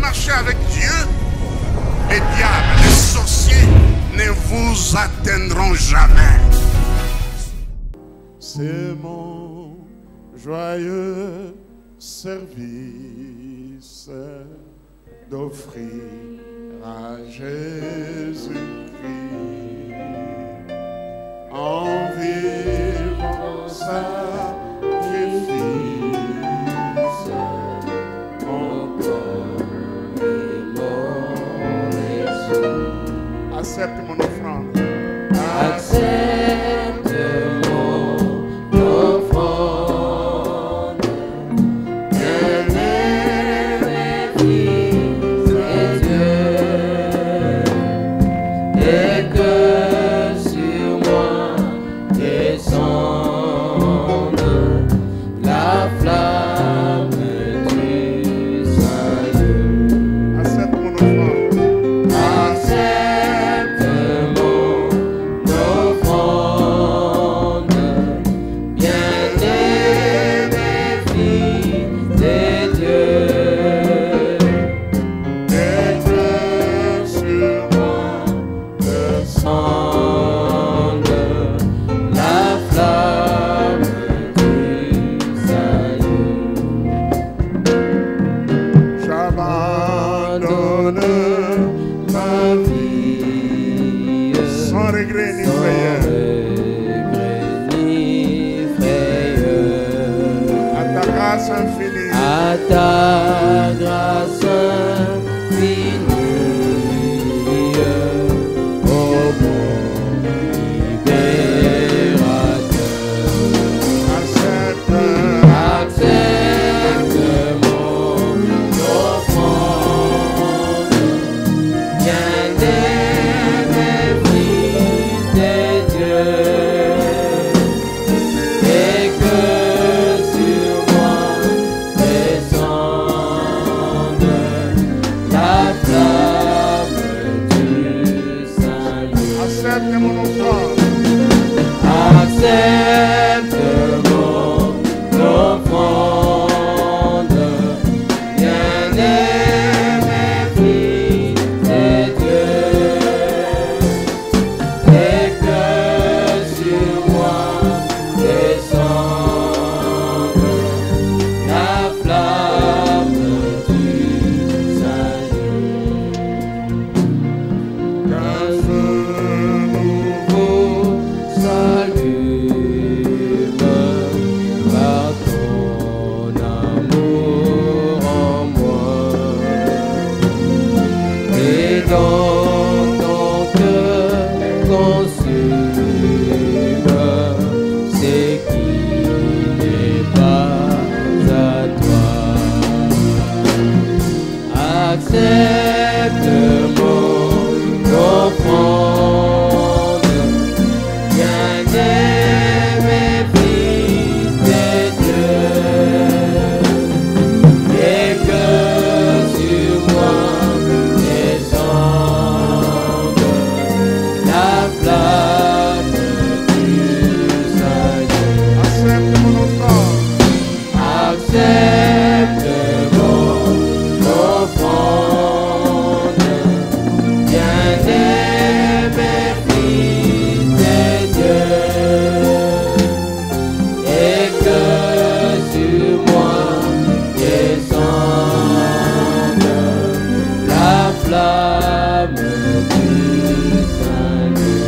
marchez avec Dieu, les diables, les sorciers ne vous atteindront jamais. C'est mon joyeux service d'offrir à Jésus-Christ en vivant sacrifice mon corps et mon esprit. Accepte mon offrande. Accepte mon offrande. Bien-aimé Fils de Dieu, et que sur moi descende la flamme du salut. Accepte mon offrande. Accepte mon offrande. Bien-aimé Fils de Dieu, et que sur moi descende la flamme du salut. J'abandonne ma vie sans regret ni frayeur, à ta grâce infinie, à ta grâce infinie, oh mon libérateur. Accepte mon offrande. Bien-aimé Fils de Dieu, et que sur moi descende la flamme du salut. Accepte mon offrande. Accepte mon offrande. Bien-aimé Fils de Dieu, et que sur moi descende la flamme du salut. Qu'un feu nouveau s'allume par ton amour en moi, et dans ton cœur consume ce qui n'est pas à toi. Accepte mon offrande. Bien-aimé Fils de Dieu, et que sur moi descende la flamme du salut. Accepte mon offrande. Accepte mon offrande. Bien-aimé Fils de Dieu, et que sur moi descende la flamme du salut.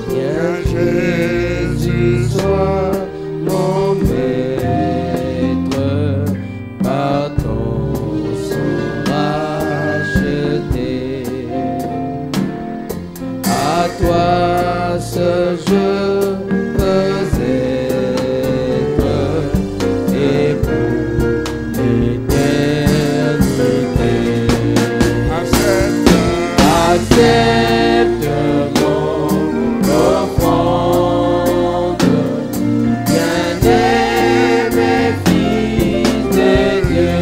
Bien Jésus soit mon maître, par ton sang racheté. À toi seul je peux être, et pour l'éternité. Accepte mon offrande. Bien-aimé Fils de Dieu,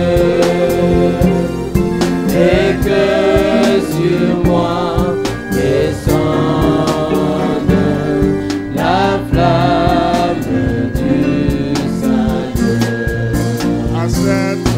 et que sur moi descende la flamme du salut. Accepte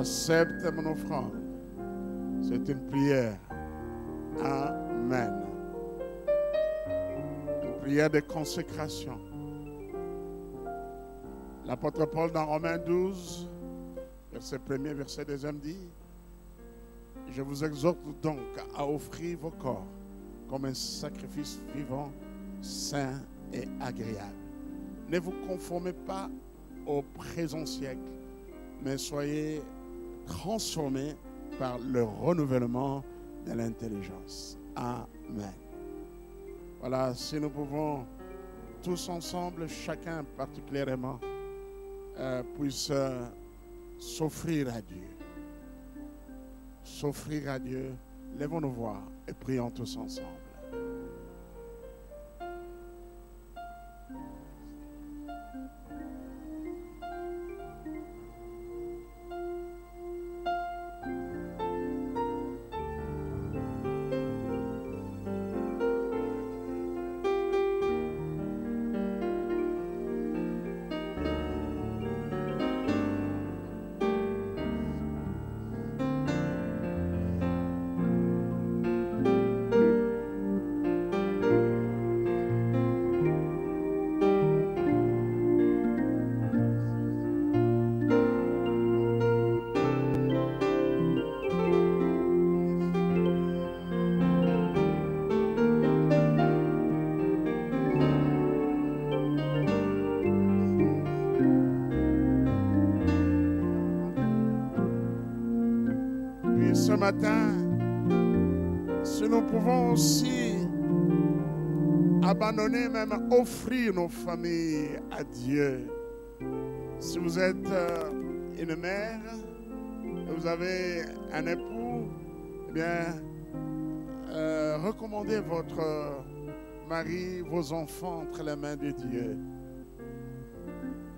Accepte mon offrande. C'est une prière. Amen. Une prière de consécration. L'apôtre Paul dans Romains 12, verset 1er, verset 2e dit: je vous exhorte donc à offrir vos corps comme un sacrifice vivant, saint et agréable. Ne vous conformez pas au présent siècle, mais soyez transformés par le renouvellement de l'intelligence. Amen. Voilà, si nous pouvons tous ensemble, chacun particulièrement, puisse s'offrir à Dieu. S'offrir à Dieu. Lèvons nos voix et prions tous ensemble. Ce matin, si nous pouvons aussi abandonner, même offrir nos familles à Dieu. Si vous êtes une mère et vous avez un époux, eh bien, recommandez votre mari, vos enfants entre les mains de Dieu.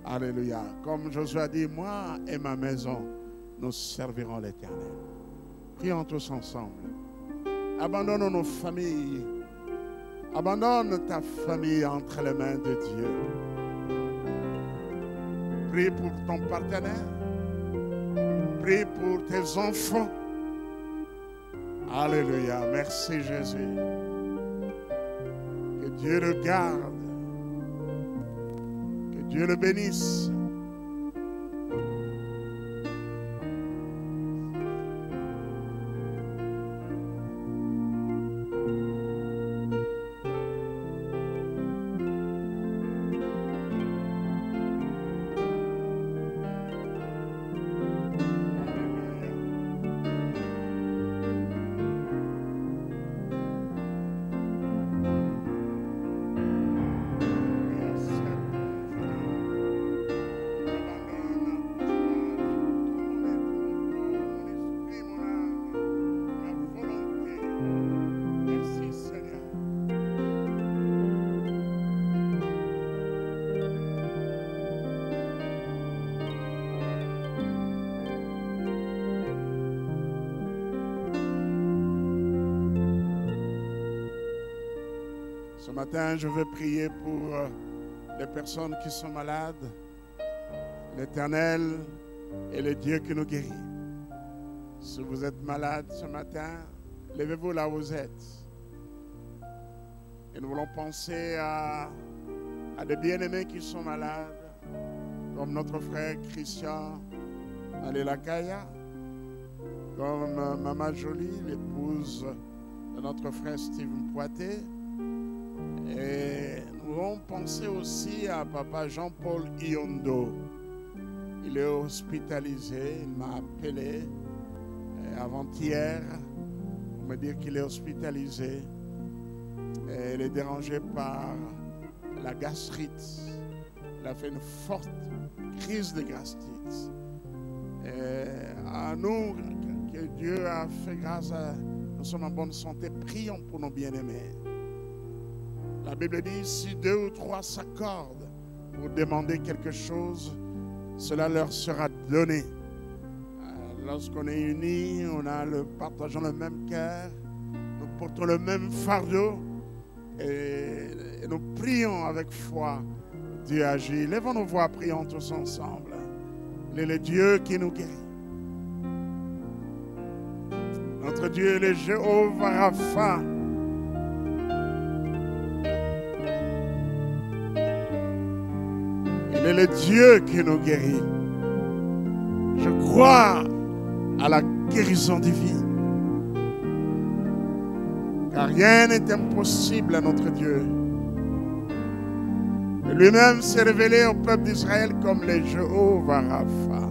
Alléluia. Comme Josué a dit, moi et ma maison, nous servirons l'Éternel. Prions tous ensemble. Abandonnons nos familles. Abandonne ta famille entre les mains de Dieu. Prie pour ton partenaire. Prie pour tes enfants. Alléluia. Merci Jésus. Que Dieu le garde. Que Dieu le bénisse. Ce matin, je veux prier pour les personnes qui sont malades. L'Éternel est le Dieu qui nous guérit. Si vous êtes malade ce matin, levez-vous là où vous êtes. Et nous voulons penser à des bien-aimés qui sont malades, comme notre frère Christian Alelakaya, comme Maman Jolie, l'épouse de notre frère Stephen Poité. Et nous allons penser aussi à Papa Jean-Paul Iondo. Il est hospitalisé, il m'a appelé avant-hier pour me dire qu'il est hospitalisé. Et il est dérangé par la gastrite. Il a fait une forte crise de gastrite. Et à nous, que Dieu a fait grâce à nous sommes en bonne santé, prions pour nos bien-aimés. La Bible dit, si 2 ou 3 s'accordent pour demander quelque chose, cela leur sera donné. Lorsqu'on est unis, partageons le même cœur, nous portons le même fardeau et nous prions avec foi. Dieu agit. Lèvons nos voix, prions tous ensemble. Il est le Dieu qui nous guérit. Notre Dieu, le Jéhovah Rapha. Il est le Dieu qui nous guérit. Je crois à la guérison divine. Car rien n'est impossible à notre Dieu. Lui-même s'est révélé au peuple d'Israël comme le Jéhovah Rapha.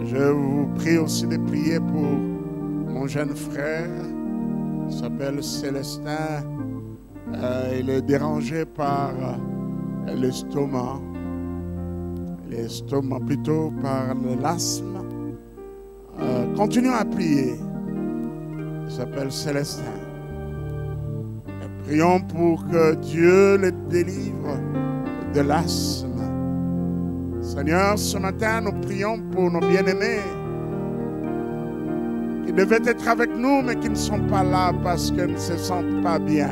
Je vous prie aussi de prier pour mon jeune frère. Il s'appelle Célestin. Il est dérangé par l'estomac. L'estomac plutôt par l'asthme. Continuons à prier. Il s'appelle Célestin. Et prions pour que Dieu le délivre de l'asthme. Seigneur, ce matin, nous prions pour nos bien-aimés qui devaient être avec nous, mais qui ne sont pas là parce qu'ils ne se sentent pas bien.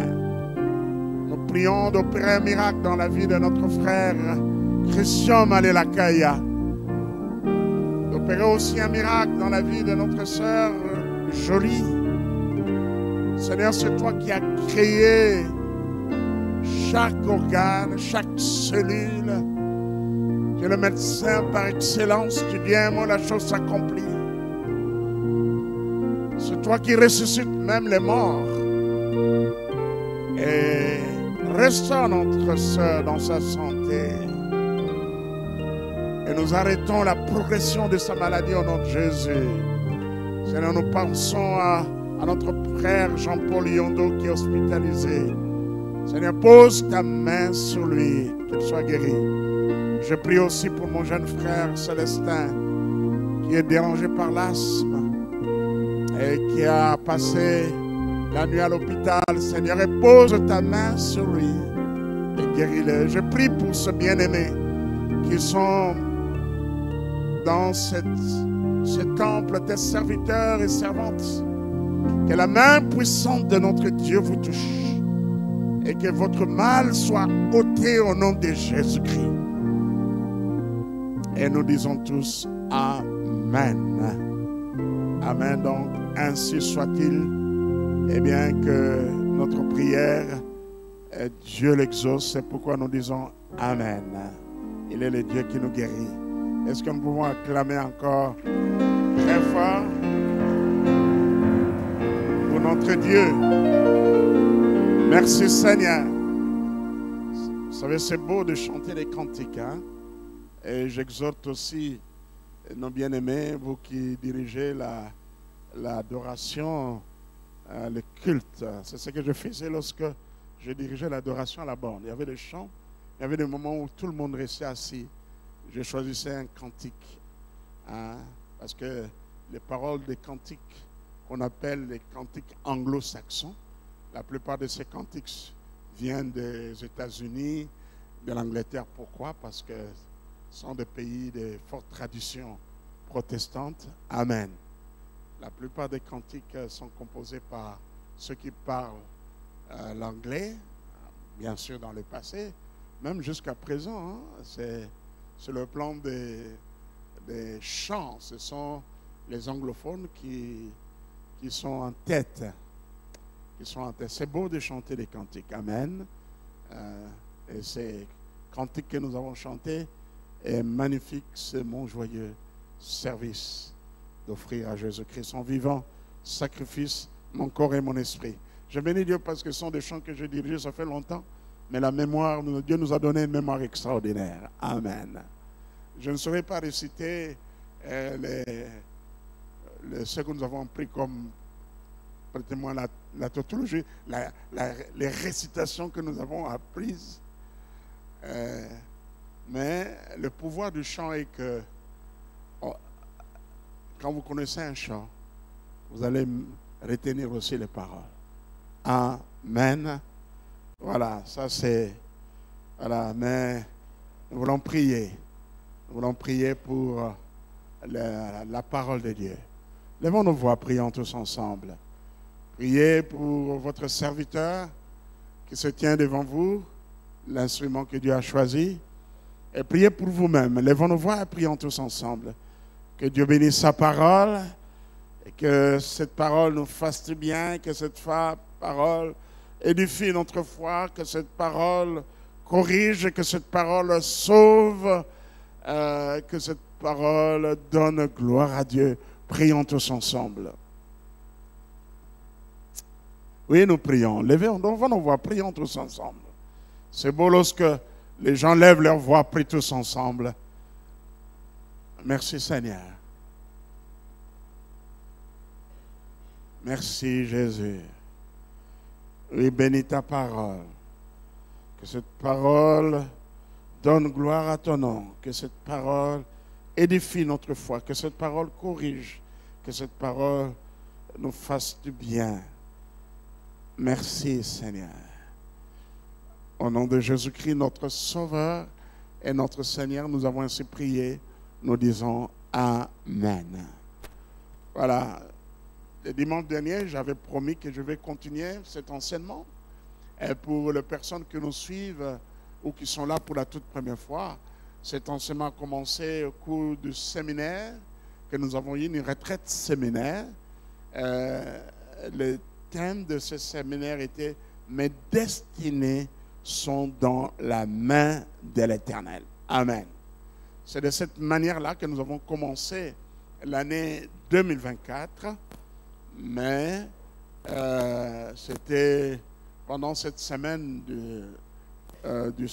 Nous prions d'opérer un miracle dans la vie de notre frère Christian Malelakaya. D'opérer aussi un miracle dans la vie de notre sœur Jolie. Seigneur, c'est toi qui as créé chaque organe, chaque cellule. Tu es le médecin par excellence. Tu dis un mot, la chose s'accomplit. C'est toi qui ressuscites même les morts. Et restaure notre sœur dans sa santé. Et nous arrêtons la progression de sa maladie au nom de Jésus. Seigneur, nous pensons à notre frère Jean-Paul Yondo qui est hospitalisé. Seigneur, pose ta main sur lui, qu'il soit guéri. Je prie aussi pour mon jeune frère Célestin qui est dérangé par l'asthme et qui a passé la nuit à l'hôpital. Seigneur, et pose ta main sur lui et guéris-le. Je prie pour ce bien-aimé qui sont dans ce temple, tes serviteurs et servantes. Que la main puissante de notre Dieu vous touche et que votre mal soit ôté au nom de Jésus-Christ. Et nous disons tous Amen. Amen. Donc, ainsi soit-il. Et bien que notre prière, Dieu l'exauce. C'est pourquoi nous disons Amen. Il est le Dieu qui nous guérit. Est-ce que nous pouvons acclamer encore très fort pour notre Dieu? Merci Seigneur. Vous savez, c'est beau de chanter les cantiques, hein? Et j'exhorte aussi nos bien-aimés, vous qui dirigez l'adoration, le culte. C'est ce que je faisais lorsque je dirigeais l'adoration à la borne. Il y avait des chants, il y avait des moments où tout le monde restait assis. Je choisissais un cantique, hein, parce que les paroles des cantiques qu'on appelle les cantiques anglo-saxons, la plupart de ces cantiques viennent des États-Unis, de l'Angleterre. Pourquoi? Parce que ce sont des pays de forte tradition protestante. Amen. La plupart des cantiques sont composés par ceux qui parlent l'anglais, bien sûr dans le passé, même jusqu'à présent. Hein, c'est le plan des chants. Ce sont les anglophones qui sont en tête. C'est beau de chanter des cantiques. Amen. Et ces cantiques que nous avons chantés est magnifique, c'est mon joyeux service d'offrir à Jésus-Christ son vivant sacrifice, mon corps et mon esprit. Je bénis Dieu parce que ce sont des chants que j'ai dirigés, ça fait longtemps, mais la mémoire, Dieu nous a donné une mémoire extraordinaire. Amen. Je ne saurais pas réciter ce que nous avons pris comme, prêtez-moi la tautologie, les récitations que nous avons apprises. Mais le pouvoir du chant est que quand vous connaissez un chant, vous allez retenir aussi les paroles. Amen. Voilà, ça c'est... Voilà, mais nous voulons prier. Nous voulons prier pour la parole de Dieu. Levons nos voix, prions tous ensemble. Priez pour votre serviteur qui se tient devant vous, l'instrument que Dieu a choisi. Et priez pour vous-même. Lèvons nos voix et prions tous ensemble. Que Dieu bénisse sa parole et que cette parole nous fasse du bien, que cette parole édifie notre foi, que cette parole corrige, que cette parole sauve, que cette parole donne gloire à Dieu. Prions tous ensemble. Oui, nous prions. Levons nos voix, prions tous ensemble. C'est beau lorsque les gens lèvent leur voix, prient tous ensemble. Merci Seigneur. Merci Jésus. Oui, bénis ta parole. Que cette parole donne gloire à ton nom. Que cette parole édifie notre foi. Que cette parole corrige. Que cette parole nous fasse du bien. Merci Seigneur. Au nom de Jésus-Christ, notre Sauveur et notre Seigneur, nous avons ainsi prié. Nous disons Amen. Voilà. Le dimanche dernier, j'avais promis que je vais continuer cet enseignement. Et pour les personnes qui nous suivent ou qui sont là pour la toute première fois, cet enseignement a commencé au cours du séminaire que nous avons eu, une retraite séminaire. Le thème de ce séminaire était « Mes destinées sont dans la main de l'Éternel ». Amen. C'est de cette manière-là que nous avons commencé l'année 2024, mais c'était pendant cette semaine du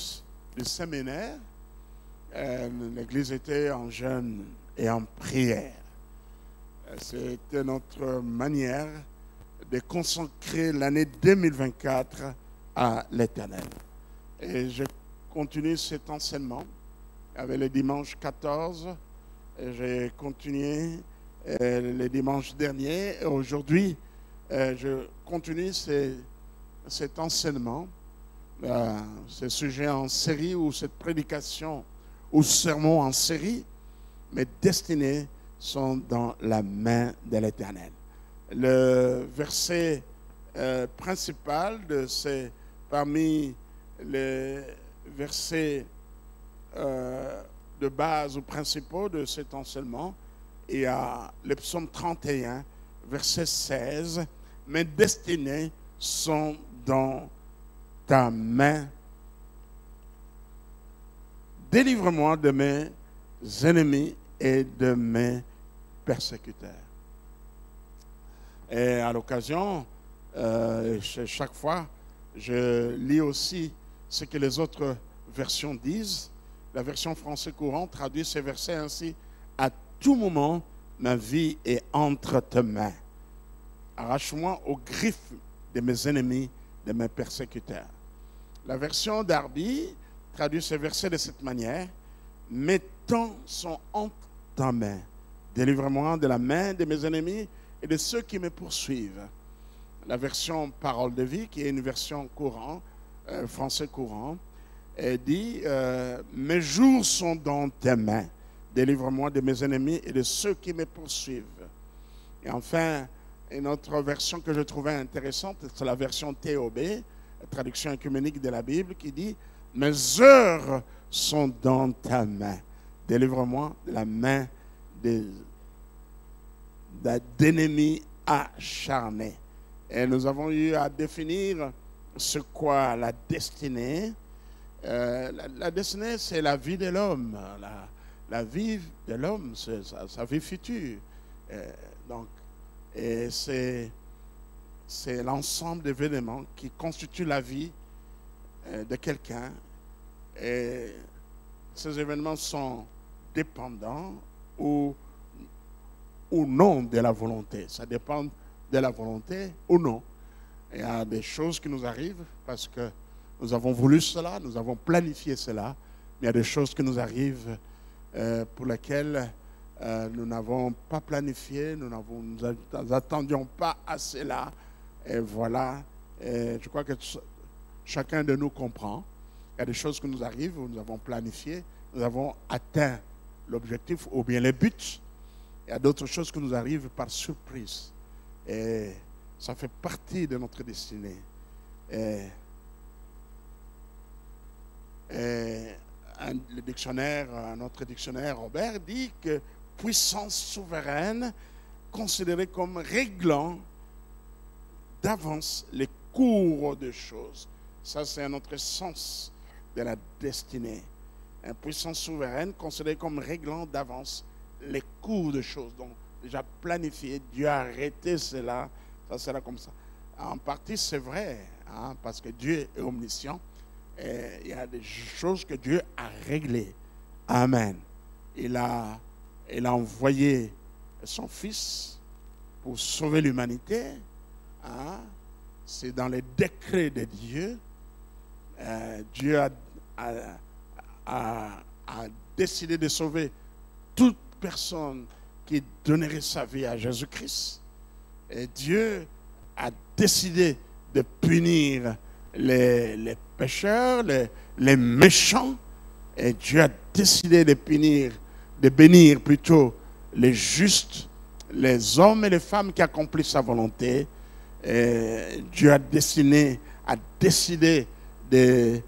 séminaire, l'Église était en jeûne et en prière. C'était notre manière de consacrer l'année 2024 à l'Éternel. Et je continue cet enseignement avec le dimanche 14. J'ai continué le dimanche dernier. Et aujourd'hui, je continue cet enseignement, ce sujet en série ou cette prédication ou sermon en série. Mes destinées sont dans la main de l'Éternel. Le verset principal parmi les versets de base ou principaux de cet enseignement, il y a le psaume 31, verset 16. Mes destinées sont dans ta main. Délivre-moi de mes ennemis et de mes persécuteurs. Et à l'occasion, chaque fois, je lis aussi ce que les autres versions disent. La version français courant traduit ces versets ainsi: à tout moment, ma vie est entre tes mains. Arrache-moi aux griffes de mes ennemis, de mes persécuteurs. La version Darby traduit ces versets de cette manière: mes temps sont entre ta main. Délivre-moi de la main de mes ennemis et de ceux qui me poursuivent. La version Parole de vie, qui est une version courant, français courant, dit mes jours sont dans tes mains. Délivre-moi de mes ennemis et de ceux qui me poursuivent. Et enfin, une autre version que je trouvais intéressante, c'est la version TOB, la traduction œcuménique de la Bible, qui dit mes heures sont dans ta main. Délivre-moi de la main d'ennemis acharnés. Et nous avons eu à définir ce qu'est la destinée. La destinée, c'est la vie de l'homme. La vie de l'homme, c'est sa vie future. Et c'est l'ensemble d'événements qui constituent la vie de quelqu'un. Et ces événements sont dépendants ou non de la volonté. Ça dépend de la volonté ou non. Il y a des choses qui nous arrivent parce que nous avons voulu cela, nous avons planifié cela. Mais il y a des choses qui nous arrivent pour lesquelles nous n'avons pas planifié, nous n'attendions pas à cela. Et voilà, je crois que chacun de nous comprend. Il y a des choses qui nous arrivent où nous avons planifié, nous avons atteint l'objectif ou bien les buts. Il y a d'autres choses qui nous arrivent par surprise. Et Ça fait partie de notre destinée. Notre dictionnaire Robert dit que puissance souveraine considérée comme réglant d'avance les cours de choses. Ça, c'est un autre sens de la destinée. Une puissance souveraine considérée comme réglant d'avance les cours de choses. Donc, déjà planifié, Dieu a arrêté cela, ça sera comme ça. En partie, c'est vrai, hein, parce que Dieu est omniscient. Et il y a des choses que Dieu a réglées. Amen. Il a envoyé son Fils pour sauver l'humanité. Hein. C'est dans les décrets de Dieu. Dieu a décidé de sauver toute personne qui donnerait sa vie à Jésus-Christ. Et Dieu a décidé de punir les pécheurs, les méchants. Et Dieu a décidé de bénir plutôt les justes, les hommes et les femmes qui accomplissent sa volonté. Et Dieu a décidé de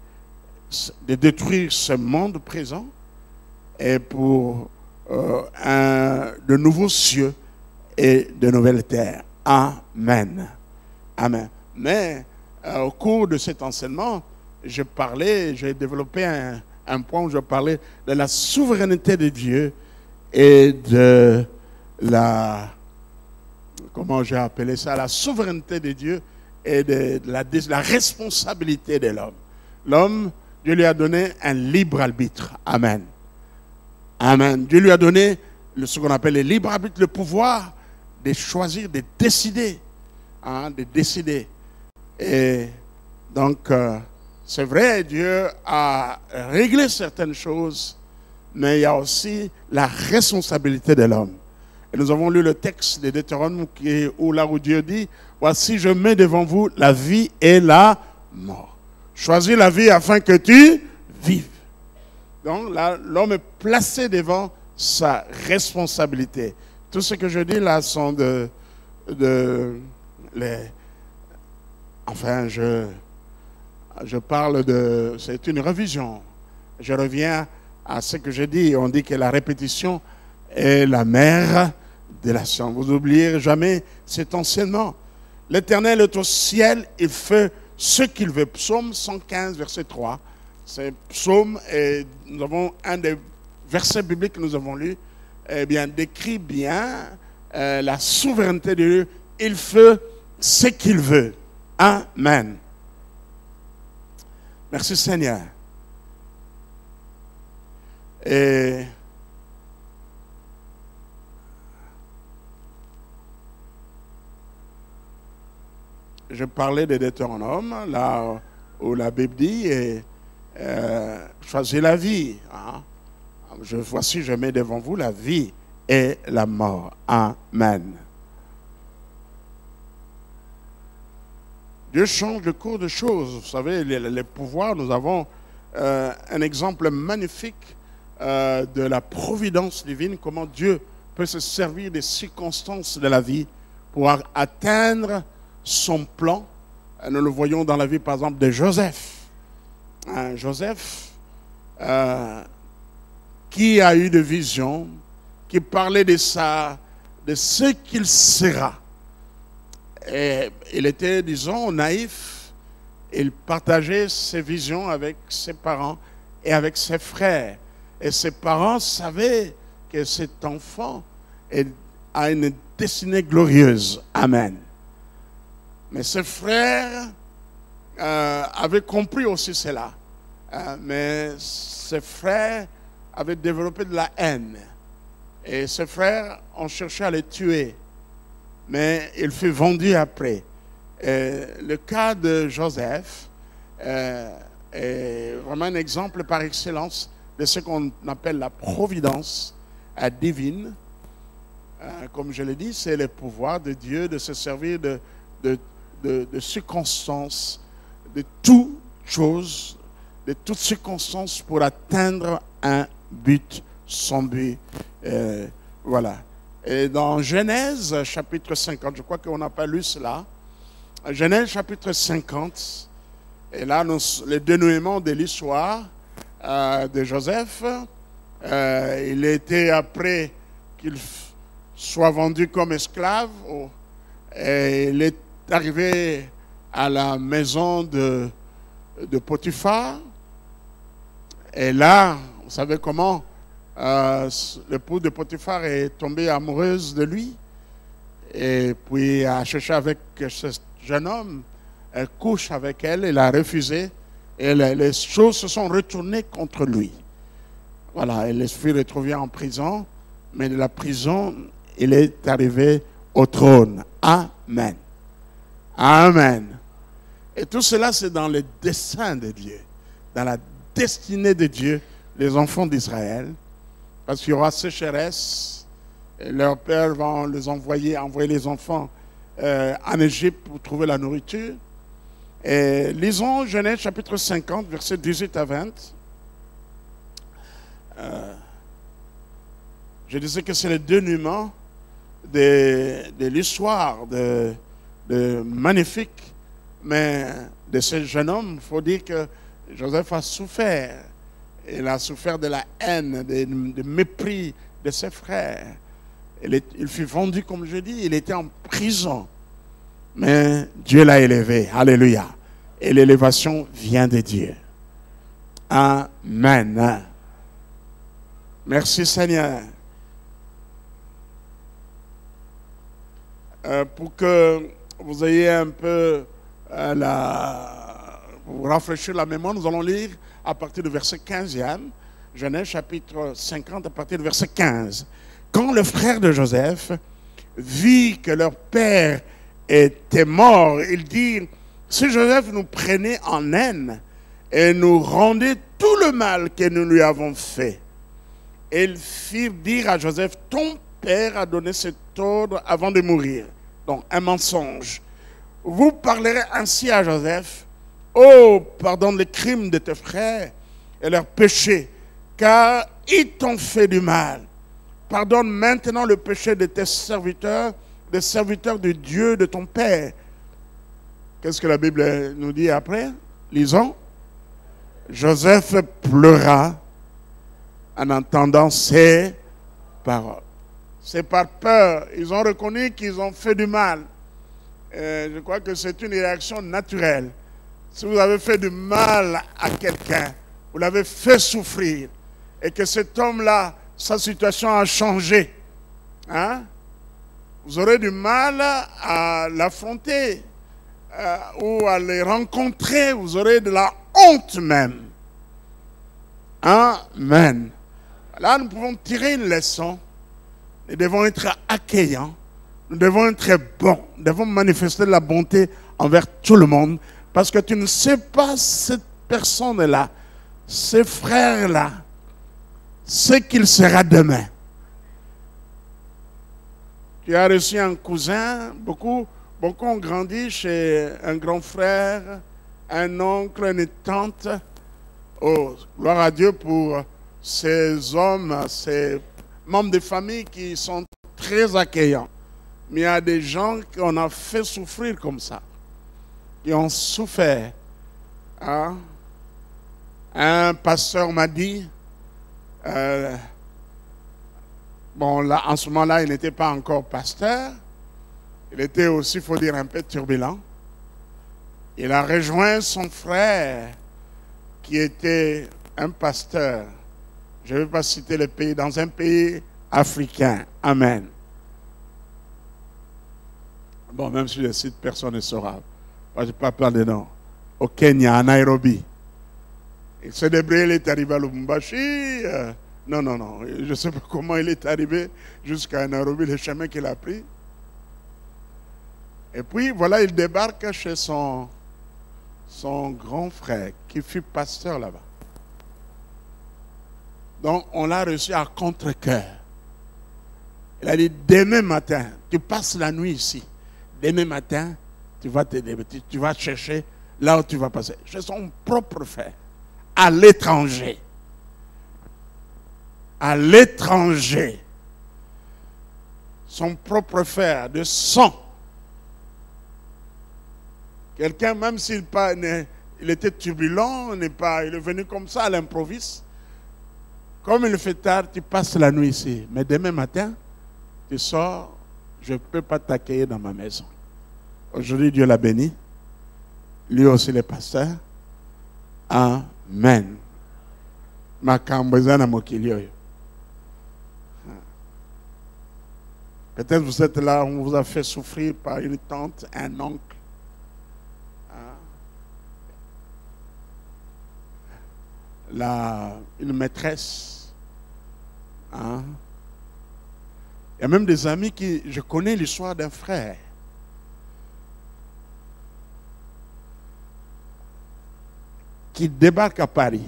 détruire ce monde présent et pour de nouveaux cieux et de nouvelles terres. Amen. Amen. Mais au cours de cet enseignement, j'ai développé un point où je parlais de la souveraineté de Dieu et de comment j'ai appelé ça, la souveraineté de Dieu et de la responsabilité de l'homme. L'homme, Dieu lui a donné un libre arbitre. Amen. Amen. Dieu lui a donné ce qu'on appelle le libre arbitre, le pouvoir de choisir, de décider. Hein, de décider. Et donc, c'est vrai, Dieu a réglé certaines choses, mais il y a aussi la responsabilité de l'homme. Et nous avons lu le texte de Deutéronome où Dieu dit, « Voici, je mets devant vous la vie et la mort. Choisis la vie afin que tu vives. » Donc là, l'homme est placé devant sa responsabilité. Tout ce que je dis là sont enfin, je parle c'est une révision. Je reviens à ce que j'ai dit. On dit que la répétition est la mère de la science. Vous n'oublierez jamais cet enseignement. L'Éternel est au ciel, il fait ce qu'il veut. Psaume 115, verset 3. C'est psaume, et nous avons un des versets bibliques que nous avons lus, décrit bien la souveraineté de Dieu. Il fait ce qu'il veut. Amen. Merci Seigneur. Et je parlais de Deutéronome, là où la Bible dit choisissez la vie. Hein? Voici, je mets devant vous la vie et la mort. Amen. Dieu change le cours de choses. Vous savez, les pouvoirs, nous avons un exemple magnifique de la providence divine, comment Dieu peut se servir des circonstances de la vie pour atteindre son plan. Nous le voyons dans la vie, par exemple, de Joseph. Joseph, qui a eu des visions, qui parlait de ce qu'il sera. Et il était, disons, naïf. Il partageait ses visions avec ses parents et avec ses frères. Et ses parents savaient que cet enfant a une destinée glorieuse. Amen. Mais ses frères avaient compris aussi cela. Mais ses frères avaient développé de la haine. Et ses frères ont cherché à le tuer. Mais il fut vendu après. Le cas de Joseph est vraiment un exemple par excellence de ce qu'on appelle la providence divine. Comme je l'ai dit, c'est le pouvoir de Dieu de se servir de circonstances, de toutes choses, de toutes circonstances pour atteindre un but, son but. Voilà. Et dans Genèse, chapitre 50, je crois qu'on n'a pas lu cela, Genèse chapitre 50. Et là, le dénouement de l'histoire de Joseph. Il était après qu'il soit vendu comme esclave. Et il est arrivé à la maison de Potiphar. Et là, vous savez comment l'épouse de Potiphar est tombée amoureuse de lui. Et puis a cherché avec ce jeune homme. Elle couche avec elle, il a refusé. Et les choses se sont retournées contre lui. Voilà, il fut retrouvé en prison. Mais de la prison, il est arrivé au trône. Amen. Amen. Et tout cela, c'est dans le dessein de Dieu. Dans la destinée de Dieu, les enfants d'Israël. Parce qu'il y aura sécheresse. Et leur père va les envoyer les enfants en Égypte pour trouver la nourriture. Et lisons Genèse chapitre 50, versets 18 à 20. Je disais que c'est le dénouement de l'histoire de magnifique, mais de ce jeune homme. Il faut dire que Joseph a souffert. Il a souffert de la haine, du mépris de ses frères. Il fut vendu, comme je dis, il était en prison. Mais Dieu l'a élevé. Alléluia. Et l'élévation vient de Dieu. Amen. Merci Seigneur. Pour que vous ayez un peu vous rafraîchir la mémoire, nous allons lire à partir du verset 15e. Genèse chapitre 50 à partir du verset 15. Quand le frère de Joseph vit que leur père était mort, il dit, si Joseph nous prenait en haine et nous rendait tout le mal que nous lui avons fait, ils firent dire à Joseph, ton père a donné cet ordre avant de mourir. Donc un mensonge. Vous parlerez ainsi à Joseph, oh, pardonne les crimes de tes frères et leurs péchés, car ils t'ont fait du mal. Pardonne maintenant le péché de tes serviteurs, des serviteurs de Dieu, de ton Père. Qu'est-ce que la Bible nous dit après? Lisons. Joseph pleura en entendant ces paroles. C'est par peur. Ils ont reconnu qu'ils ont fait du mal. Je crois que c'est une réaction naturelle. Si vous avez fait du mal à quelqu'un, vous l'avez fait souffrir, et que cet homme-là, sa situation a changé, hein? Vous aurez du mal à l'affronter ou à les rencontrer. Vous aurez de la honte même. Amen. Là, nous pouvons tirer une leçon. Nous devons être accueillants. Nous devons être bons. Nous devons manifester de la bonté envers tout le monde. Parce que tu ne sais pas cette personne-là, ces frères-là, ce qu'il sera demain. Tu as reçu un cousin, beaucoup ont grandi chez un grand frère, un oncle, une tante. Oh, gloire à Dieu pour ces hommes, ces membres de famille qui sont très accueillants. Mais il y a des gens qu'on a fait souffrir comme ça, qui ont souffert. Hein? Un pasteur m'a dit, bon, là, en ce moment-là, il n'était pas encore pasteur. Il était aussi, il faut dire, un peu turbulent. Il a rejoint son frère, qui était un pasteur. Je ne vais pas citer le pays, dans un pays africain. Amen. Bon, même si je cite, personne ne saura. Moi, je ne vais pas parler de nom. Au Kenya, à Nairobi. Il s'est débrouillé, il est arrivé à Lubumbashi. Non. Je ne sais pas comment il est arrivé jusqu'à Nairobi, le chemin qu'il a pris. Et puis, voilà, il débarque chez son grand frère, qui fut pasteur là-bas. Donc, on l'a reçu à contre-cœur. Il a dit, demain matin, tu passes la nuit ici. Demain matin, tu vas chercher là où tu vas passer. Chez son propre frère, à l'étranger. À l'étranger. Son propre frère de sang. Quelqu'un, même s'il il était turbulent, il est venu comme ça à l'improviste. Comme il fait tard, tu passes la nuit ici. Mais demain matin, tu sors, je ne peux pas t'accueillir dans ma maison. Aujourd'hui, Dieu l'a béni. Lui aussi, le pasteur. Amen. Peut-être vous êtes là, on vous a fait souffrir par une tante, un oncle. Une maîtresse. Il y a même des amis qui... Je connais l'histoire d'un frère. Qui débarque à Paris.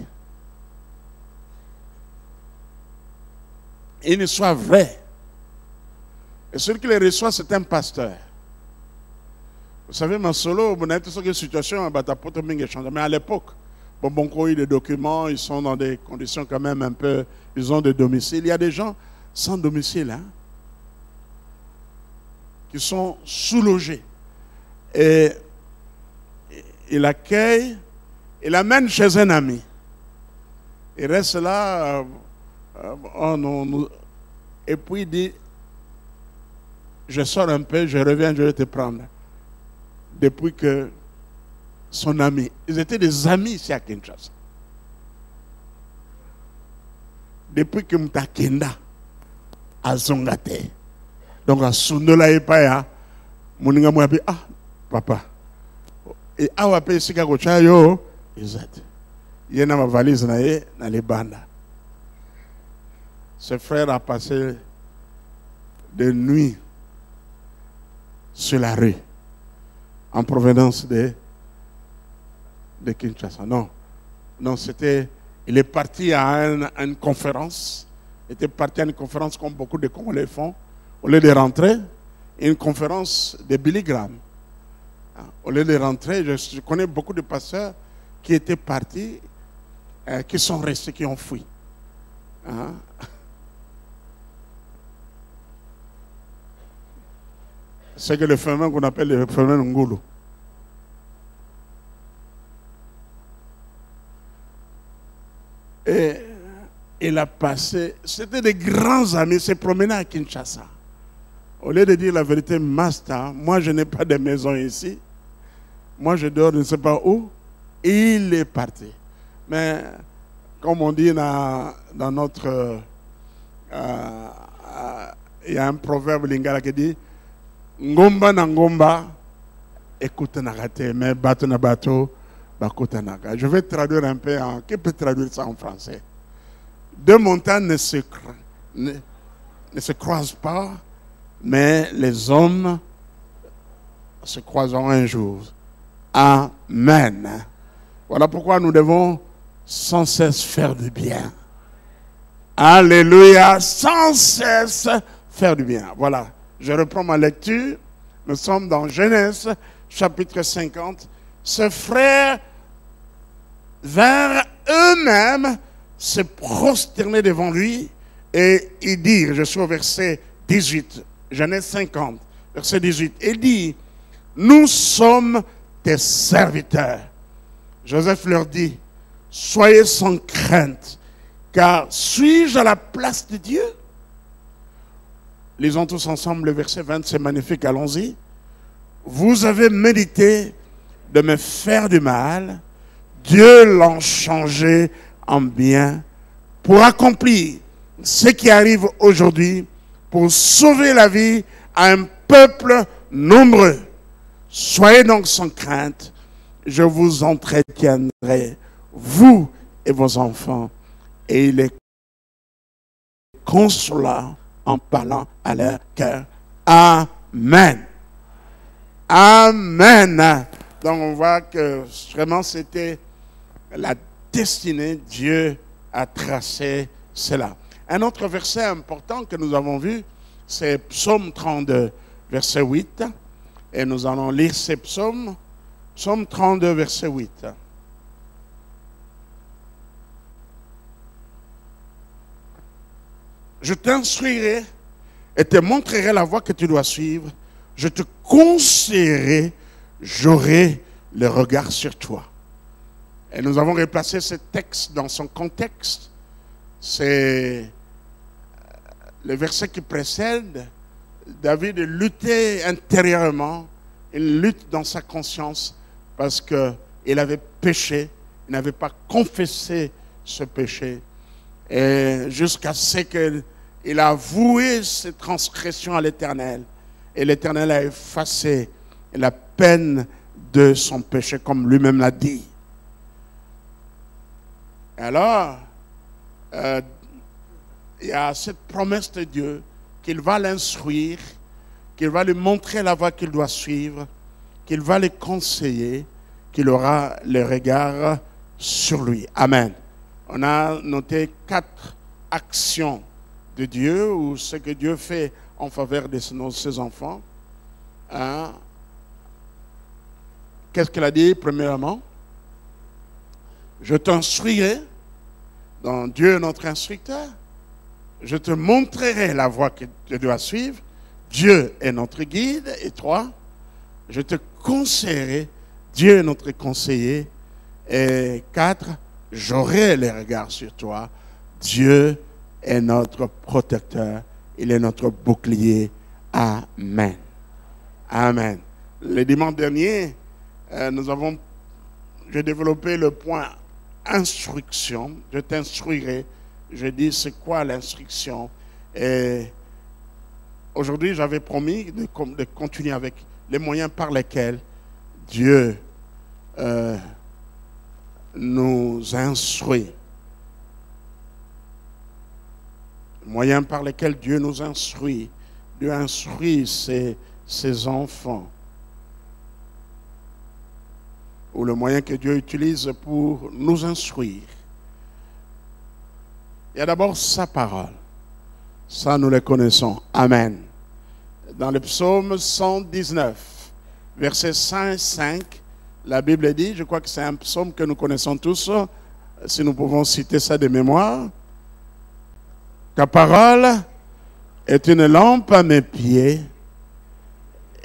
Une histoire vraie. Et celui qui les reçoit, c'est un pasteur. Vous savez, ma solo, vous n'avez pas de situation, mais à l'époque, bon, il y a des documents, ils sont dans des conditions quand même un peu, ils ont des domiciles. Il y a des gens sans domicile, hein, qui sont sous-logés. Et il accueille, il l'amène chez un ami. Il reste là, et puis il dit, je sors un peu, je reviens, je vais te prendre. Depuis que son ami, ils étaient des amis ici à Kinshasa. Depuis que Mtakenda a Zongate. Donc à Sundola et Paya, Moninga m'a dit, papa. Et à Wapé, ici, Kagochayo, il y a ma valise dans les bandes. Ce frère a passé des nuits sur la rue en provenance de Kinshasa. Non, il est parti à une conférence. Il était parti à une conférence comme beaucoup de Congolais font. Au lieu de rentrer, une conférence de Billy Graham. Au lieu de rentrer, je connais beaucoup de pasteurs qui étaient partis, qui sont restés, qui ont fui. C'est que le phénomène qu'on appelle le phénomène Ngulu. Et il a passé, c'était des grands amis, il s'est promené à Kinshasa. Au lieu de dire la vérité, Master, moi je n'ai pas de maison ici, moi je dors je ne sais pas où, il est parti. Mais comme on dit dans notre... il y a un proverbe lingala qui dit Ngomba na ngomba, écoute nagate, mais bateau na bateau, bakota naga. Je vais traduire un peu en... Qui peut traduire ça en français? Deux montagnes ne se croisent pas, mais les hommes se croiseront un jour. Amen. Voilà pourquoi nous devons sans cesse faire du bien. Alléluia, sans cesse faire du bien. Voilà, je reprends ma lecture. Nous sommes dans Genèse, chapitre 50. Ces frères vinrent eux-mêmes se prosterner devant lui et ils dirent, je suis au verset 18, Genèse 50, verset 18, il dit, nous sommes tes serviteurs. Joseph leur dit, soyez sans crainte, car suis-je à la place de Dieu? Lisons tous ensemble le verset 20, c'est magnifique, allons-y. Vous avez médité de me faire du mal, Dieu l'a changé en bien pour accomplir ce qui arrive aujourd'hui, pour sauver la vie à un peuple nombreux. Soyez donc sans crainte, je vous entretiendrai, vous et vos enfants. Et il est consolant en parlant à leur cœur. Amen. Amen. Donc on voit que vraiment c'était la destinée. Dieu a tracé cela. Un autre verset important que nous avons vu, c'est Psaume 32, verset 8. Et nous allons lire ces psaumes. Psaume 32, verset 8. Je t'instruirai et te montrerai la voie que tu dois suivre. Je te conseillerai, j'aurai le regard sur toi. Et nous avons replacé ce texte dans son contexte. C'est le verset qui précède. David luttait intérieurement, il lutte dans sa conscience parce qu'il avait péché, il n'avait pas confessé ce péché. Et jusqu'à ce qu'il a avoué ses transgressions à l'Éternel. Et l'Éternel a effacé la peine de son péché, comme lui-même l'a dit. Alors, il y a cette promesse de Dieu qu'il va l'instruire, qu'il va lui montrer la voie qu'il doit suivre, qu'il va le conseiller, qu'il aura le regard sur lui. Amen. On a noté 4 actions de Dieu, ou ce que Dieu fait en faveur de ses enfants. Hein? Qu'est-ce qu'il a dit premièrement? Je t'instruirai, donc Dieu est notre instructeur. Je te montrerai la voie que tu dois suivre. Dieu est notre guide. Et 3, je te conseillerai. Dieu est notre conseiller. Et 4, j'aurai les regards sur toi. Dieu est notre protecteur. Il est notre bouclier. Amen. Amen. Le dimanche dernier, j'ai développé le point instruction. Je t'instruirai. Je dis c'est quoi l'instruction. Et aujourd'hui, j'avais promis de continuer avec les moyens par lesquels Dieu nous instruit. Moyens par lesquels Dieu nous instruit. Dieu instruit ses enfants. Ou le moyen que Dieu utilise pour nous instruire. Il y a d'abord sa parole. Ça, nous le connaissons. Amen. Dans le psaume 119, versets 5 et 5, la Bible dit, je crois que c'est un psaume que nous connaissons tous, si nous pouvons citer ça de mémoire. Ta parole est une lampe à mes pieds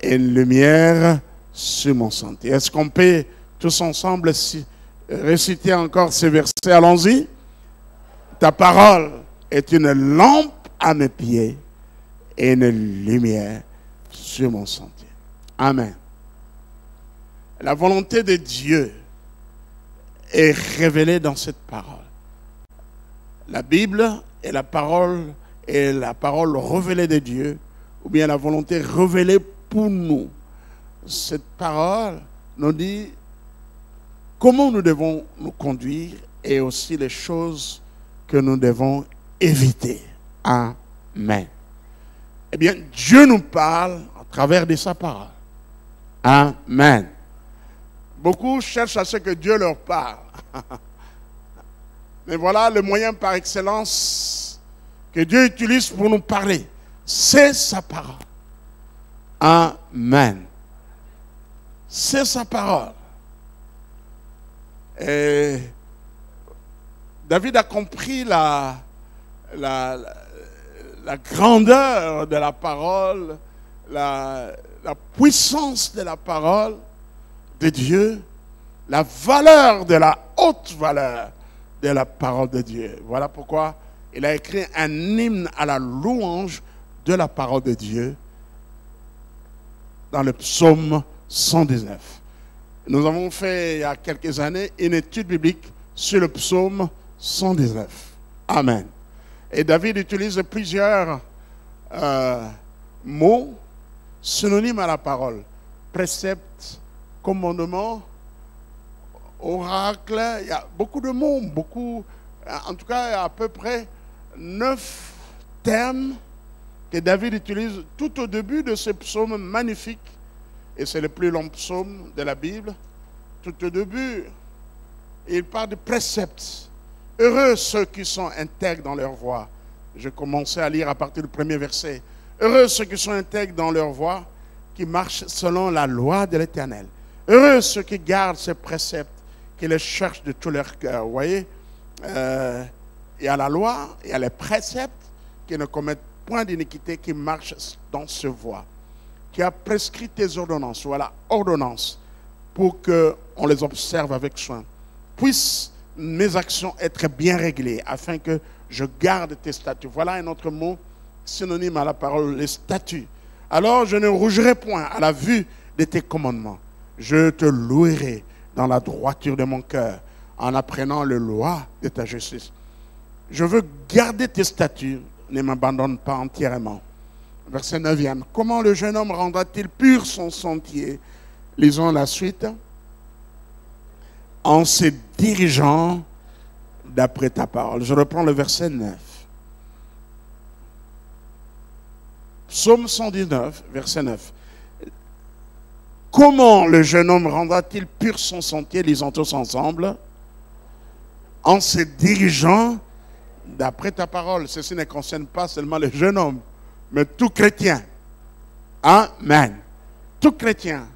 et une lumière sur mon sentier. Est-ce qu'on peut tous ensemble réciter encore ces versets? Allons-y. Ta parole est une lampe à mes pieds et une lumière sur mon sentier. Amen. La volonté de Dieu est révélée dans cette parole. La Bible est la parole révélée de Dieu, ou bien la volonté révélée pour nous. Cette parole nous dit comment nous devons nous conduire et aussi les choses que nous devons éviter. Amen. Eh bien, Dieu nous parle à travers de sa parole. Amen. Beaucoup cherchent à ce que Dieu leur parle. Mais voilà le moyen par excellence que Dieu utilise pour nous parler. C'est sa parole. Amen. C'est sa parole. Et David a compris la grandeur de la parole, la puissance de la parole de Dieu, la valeur de la haute valeur de la parole de Dieu. Voilà pourquoi il a écrit un hymne à la louange de la parole de Dieu dans le psaume 119. Nous avons fait il y a quelques années une étude biblique sur le psaume 119. Amen. Et David utilise plusieurs mots synonymes à la parole. Précepte, commandement, oracle. Il y a beaucoup de mots, en tout cas, il y a à peu près 9 termes que David utilise tout au début de ce psaume magnifique. Et c'est le plus long psaume de la Bible. Tout au début, il parle de préceptes. Heureux ceux qui sont intègres dans leur voie. Je commençais à lire à partir du premier verset. Heureux ceux qui sont intègres dans leur voie, qui marchent selon la loi de l'Éternel. Heureux ceux qui gardent ces préceptes, qui les cherchent de tout leur cœur. Vous voyez, il y a la loi, il y a les préceptes qui ne commettent point d'iniquité, qui marchent dans ce voie. Qui a prescrit tes ordonnances. Voilà, ordonnance. pour qu'on les observe avec soin. Puissent mes actions être bien réglées afin que je garde tes statuts. Voilà un autre mot synonyme à la parole, les statuts. Alors je ne rougirai point à la vue de tes commandements. Je te louerai dans la droiture de mon cœur en apprenant les lois de ta justice. Je veux garder tes statuts, ne m'abandonne pas entièrement. Verset 9e. Comment le jeune homme rendra-t-il pur son sentier? Lisons la suite. En se dirigeant d'après ta parole. Je reprends le verset 9. Psaume 119, verset 9. Comment le jeune homme rendra-t-il pur son sentier? Lisons tous ensemble. En se dirigeant d'après ta parole. Ceci ne concerne pas seulement le jeune homme, mais tout chrétien. Amen. Tout chrétien.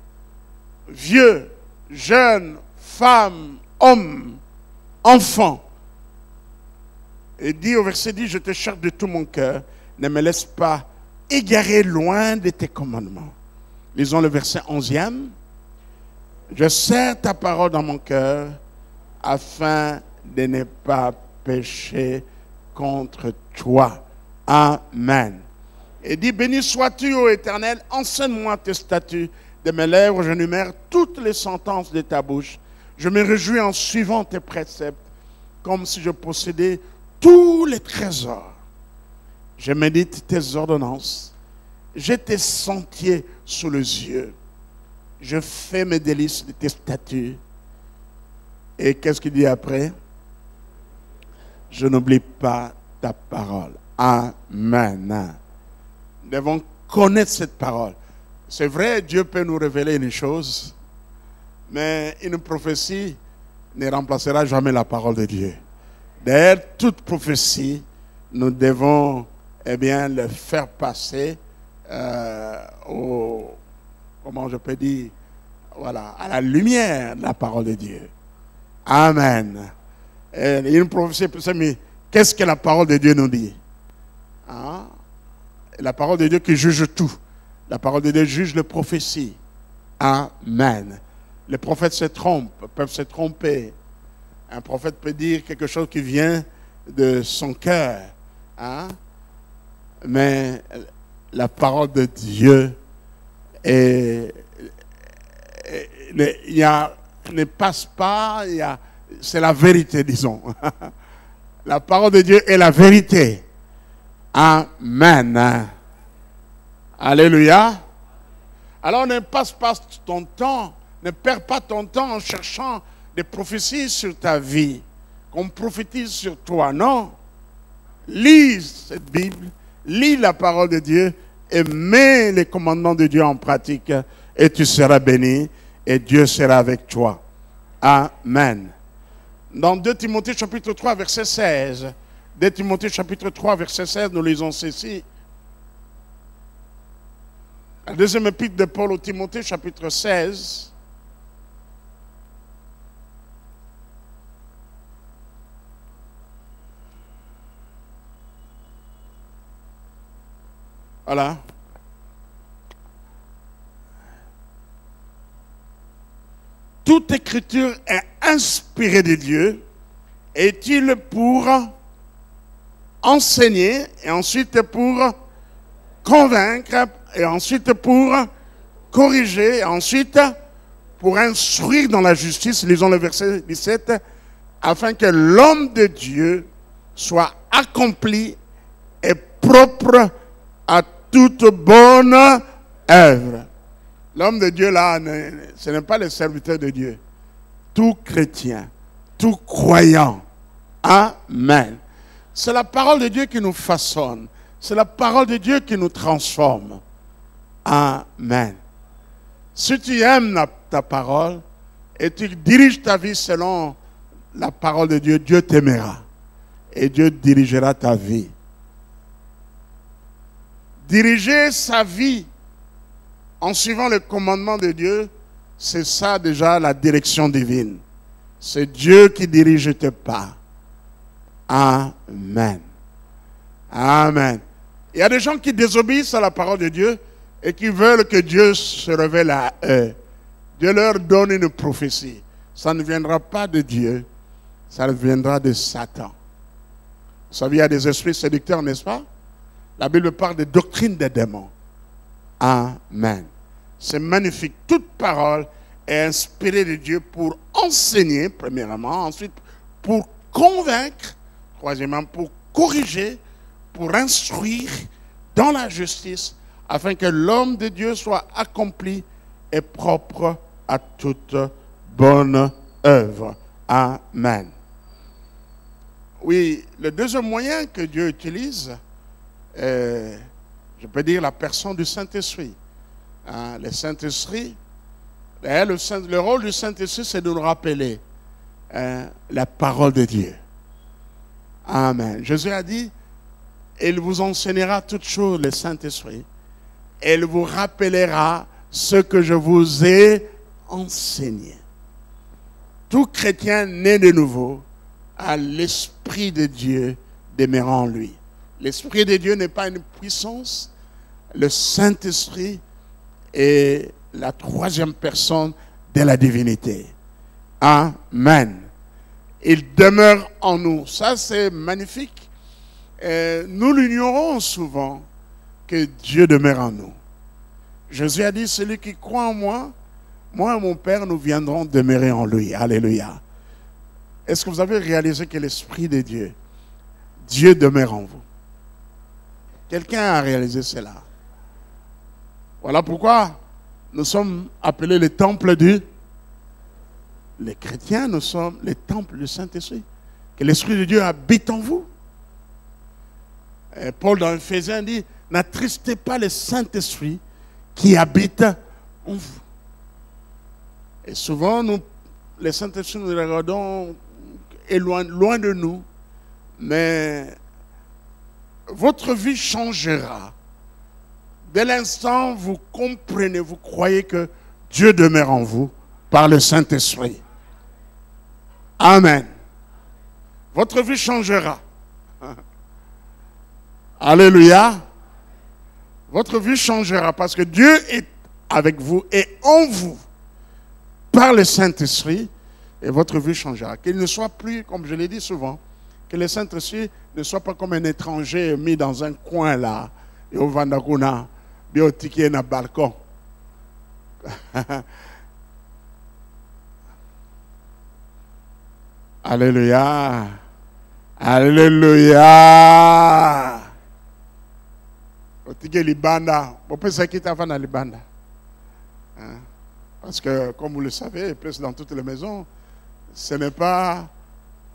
Vieux, jeune, femme, homme, enfant. Et dit au verset 10, je te cherche de tout mon cœur, ne me laisse pas égarer loin de tes commandements. Lisons le verset 11e. Je serre ta parole dans mon cœur afin de ne pas pécher contre toi. Amen. Et dit, béni sois-tu, ô Éternel, enseigne-moi tes statuts. De mes lèvres, je numère toutes les sentences de ta bouche. Je me réjouis en suivant tes préceptes, comme si je possédais tous les trésors. Je médite tes ordonnances. J'ai tes sentiers sous les yeux. Je fais mes délices de tes statuts. Et qu'est-ce qu'il dit après? Je n'oublie pas ta parole. Amen. Nous devons connaître cette parole. C'est vrai, Dieu peut nous révéler une chose, mais une prophétie ne remplacera jamais la parole de Dieu. D'ailleurs, toute prophétie, nous devons le faire passer comment je peux dire, voilà, à la lumière de la parole de Dieu. Amen. Et une prophétie, mais qu'est-ce que la parole de Dieu nous dit? La parole de Dieu qui juge tout. La parole de Dieu juge les prophéties. Amen. Les prophètes se trompent, peuvent se tromper. Un prophète peut dire quelque chose qui vient de son cœur. Mais la parole de Dieu ne passe pas, c'est la vérité, disons. La parole de Dieu est la vérité. Amen. Alléluia. Alors ne passe pas ton temps, ne perds pas ton temps en cherchant des prophéties sur ta vie, qu'on prophétise sur toi. Non. Lis cette Bible, lis la parole de Dieu et mets les commandements de Dieu en pratique et tu seras béni et Dieu sera avec toi. Amen. Dans 2 Timothée chapitre 3 verset 16, 2 Timothée chapitre 3 verset 16, nous lisons ceci. La deuxième épître de Paul au Timothée, chapitre 16. Voilà. Toute écriture est inspirée de Dieu, est-il pour enseigner et ensuite pour convaincre et ensuite pour corriger, et ensuite pour instruire dans la justice, lisons le verset 17, afin que l'homme de Dieu soit accompli et propre à toute bonne œuvre. L'homme de Dieu là, ce n'est pas le serviteur de Dieu. Tout chrétien, tout croyant. Amen. C'est la parole de Dieu qui nous façonne. C'est la parole de Dieu qui nous transforme. Amen. Si tu aimes ta parole et tu diriges ta vie selon la parole de Dieu, Dieu t'aimera et Dieu dirigera ta vie. Diriger sa vie en suivant le commandement de Dieu, c'est ça déjà la direction divine. C'est Dieu qui dirige tes pas. Amen. Amen. Il y a des gens qui désobéissent à la parole de Dieu et qui veulent que Dieu se révèle à eux. Dieu leur donne une prophétie. Ça ne viendra pas de Dieu, ça viendra de Satan. Vous savez, il y a des esprits séducteurs, n'est-ce pas? La Bible parle de doctrine des démons. Amen. C'est magnifique. Toute parole est inspirée de Dieu pour enseigner, premièrement, ensuite pour convaincre, troisièmement pour corriger, pour instruire dans la justice, afin que l'homme de Dieu soit accompli et propre à toute bonne œuvre. Amen. Oui, le deuxième moyen que Dieu utilise, je peux dire la personne du Saint-Esprit. Le Saint-Esprit, le rôle du Saint-Esprit, c'est de nous rappeler la parole de Dieu. Amen. Jésus a dit, il vous enseignera toutes choses, le Saint-Esprit. Il vous rappellera ce que je vous ai enseigné. Tout chrétien né de nouveau a l'Esprit de Dieu demeurant en lui. L'Esprit de Dieu n'est pas une puissance. Le Saint-Esprit est la troisième personne de la divinité. Amen. Il demeure en nous. Ça, c'est magnifique. Nous l'ignorons souvent que Dieu demeure en nous. Jésus a dit, celui qui croit en moi, moi et mon Père, nous viendrons demeurer en lui. Alléluia. Est-ce que vous avez réalisé que l'Esprit de Dieu, Dieu demeure en vous? Quelqu'un a réalisé cela. Voilà pourquoi nous sommes appelés les temples du... Les chrétiens, nous sommes les temples du Saint-Esprit. Que l'Esprit de Dieu habite en vous. Et Paul dans Éphésiens dit, n'attristez pas le Saint-Esprit qui habite en vous. Et souvent, nous, les Saint-Esprit, nous les regardons loin de nous. Mais votre vie changera. Dès l'instant, vous comprenez, vous croyez que Dieu demeure en vous par le Saint-Esprit. Amen. Votre vie changera. Alléluia. Votre vie changera parce que Dieu est avec vous et en vous par le Saint-Esprit et votre vie changera. Qu'il ne soit plus, comme je l'ai dit souvent, que le Saint-Esprit ne soit pas comme un étranger mis dans un coin là et au Vandakuna, biotiqué dans le balcon. Alléluia. Alléluia. Otige libanda. Vous pensez qu'il t'a fait dans libanda. Parce que, comme vous le savez, plus dans toutes les maisons, ce n'est pas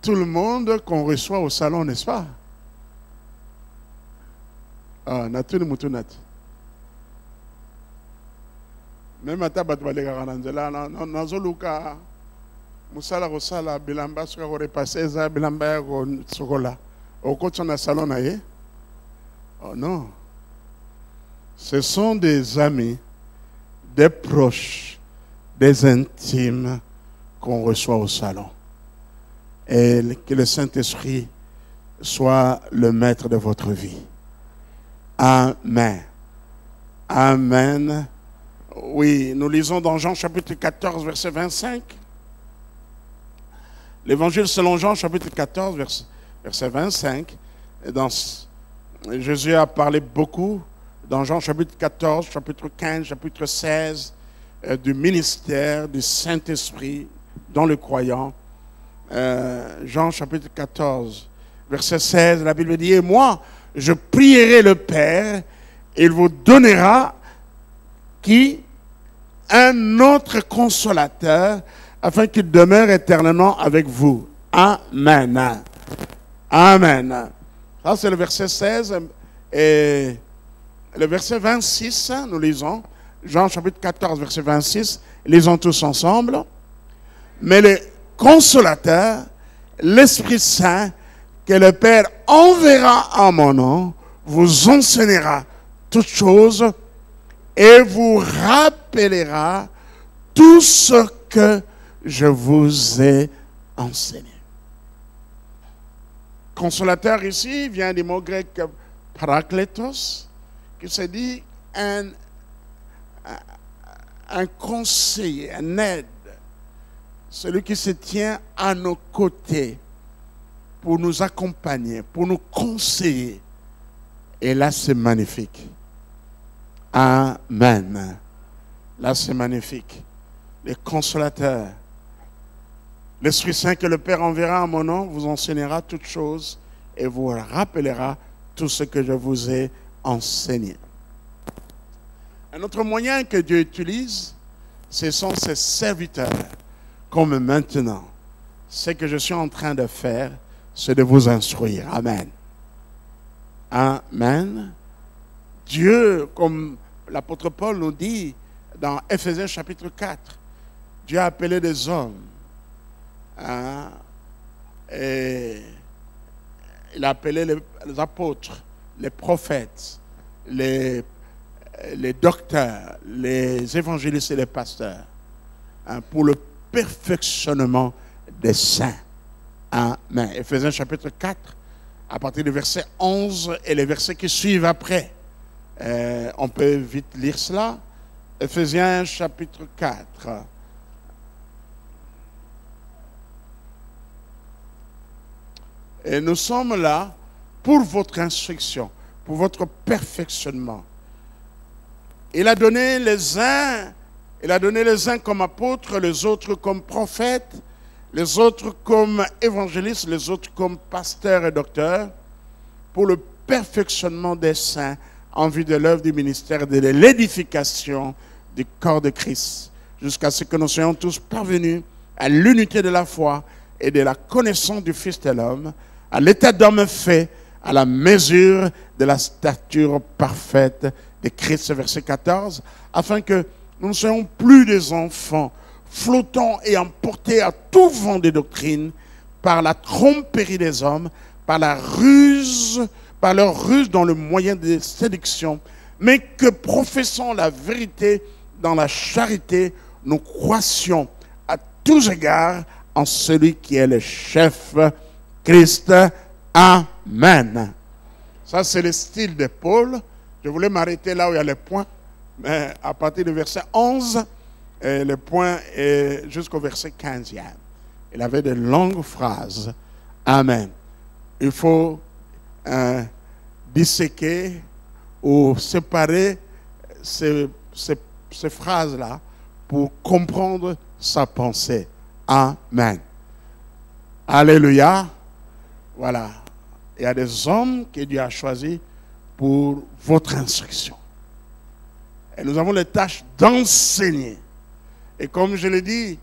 tout le monde qu'on reçoit au salon, n'est-ce pas? Natuni mutunati. Même à Tabatwalega Ranzela, Nazoluka, Musala Rosala, Bilamba, Sukare Paseza, Bilamba, Sokola. Au côté de salon, oh non. Ce sont des amis, des proches, des intimes qu'on reçoit au salon. Et que le Saint-Esprit soit le maître de votre vie. Amen. Amen. Oui, nous lisons dans Jean chapitre 14, verset 25. L'évangile selon Jean chapitre 14, verset 25. Et Jésus a parlé beaucoup dans Jean chapitre 14, chapitre 15, chapitre 16, du ministère du Saint-Esprit dans le croyant. Jean chapitre 14, verset 16, la Bible dit, « Et moi, je prierai le Père, et il vous donnera un autre consolateur, afin qu'il demeure éternellement avec vous. » Amen. Amen. Ça, c'est le verset 16. Et le verset 26, nous lisons, Jean chapitre 14, verset 26, lisons tous ensemble. « Mais le consolateur, l'Esprit Saint, que le Père enverra en mon nom, vous enseignera toutes choses et vous rappellera tout ce que je vous ai enseigné. » Consolateur ici vient du mot grec parakletos, qui se dit un un conseiller, un aide, celui qui se tient à nos côtés pour nous accompagner, pour nous conseiller. Et là, c'est magnifique. Amen. Là, c'est magnifique. Les consolateurs. L'Esprit Saint que le Père enverra en mon nom vous enseignera toutes choses et vous rappellera tout ce que je vous ai enseigné. Un autre moyen que Dieu utilise, ce sont ses serviteurs. Comme maintenant, ce que je suis en train de faire, c'est de vous instruire. Amen. Amen. Dieu, comme l'apôtre Paul nous dit dans Éphésiens chapitre 4, Dieu a appelé des hommes. Et il a appelé les apôtres, les prophètes, les docteurs, les évangélistes et les pasteurs, pour le perfectionnement des saints. Amen. Éphésiens chapitre 4, à partir du verset 11 et les versets qui suivent après. On peut vite lire cela. Éphésiens chapitre 4. Et nous sommes là pour votre instruction, pour votre perfectionnement. Il a donné les uns comme apôtres, les autres comme prophètes, les autres comme évangélistes, les autres comme pasteurs et docteurs, pour le perfectionnement des saints en vue de l'œuvre du ministère de l'édification du corps de Christ, jusqu'à ce que nous soyons tous parvenus à l'unité de la foi et de la connaissance du Fils de l'homme, à l'état d'homme fait, à la mesure de la stature parfaite de Christ, verset 14, afin que nous ne soyons plus des enfants flottant et emportés à tout vent de doctrine par la tromperie des hommes, par leur ruse dans le moyen de séduction, mais que professant la vérité dans la charité, nous croissions à tous égards en celui qui est le chef, Christ. Amen. Ça, c'est le style de Paul. Je voulais m'arrêter là où il y a les points, mais à partir du verset 11, le point est jusqu'au verset 15e. Il avait de longues phrases. Amen. Il faut disséquer ou séparer ces phrases-là pour comprendre sa pensée. Amen. Alléluia. Voilà. Il y a des hommes que Dieu a choisis pour votre instruction. Et nous avons les tâches d'enseigner. Et comme je l'ai dit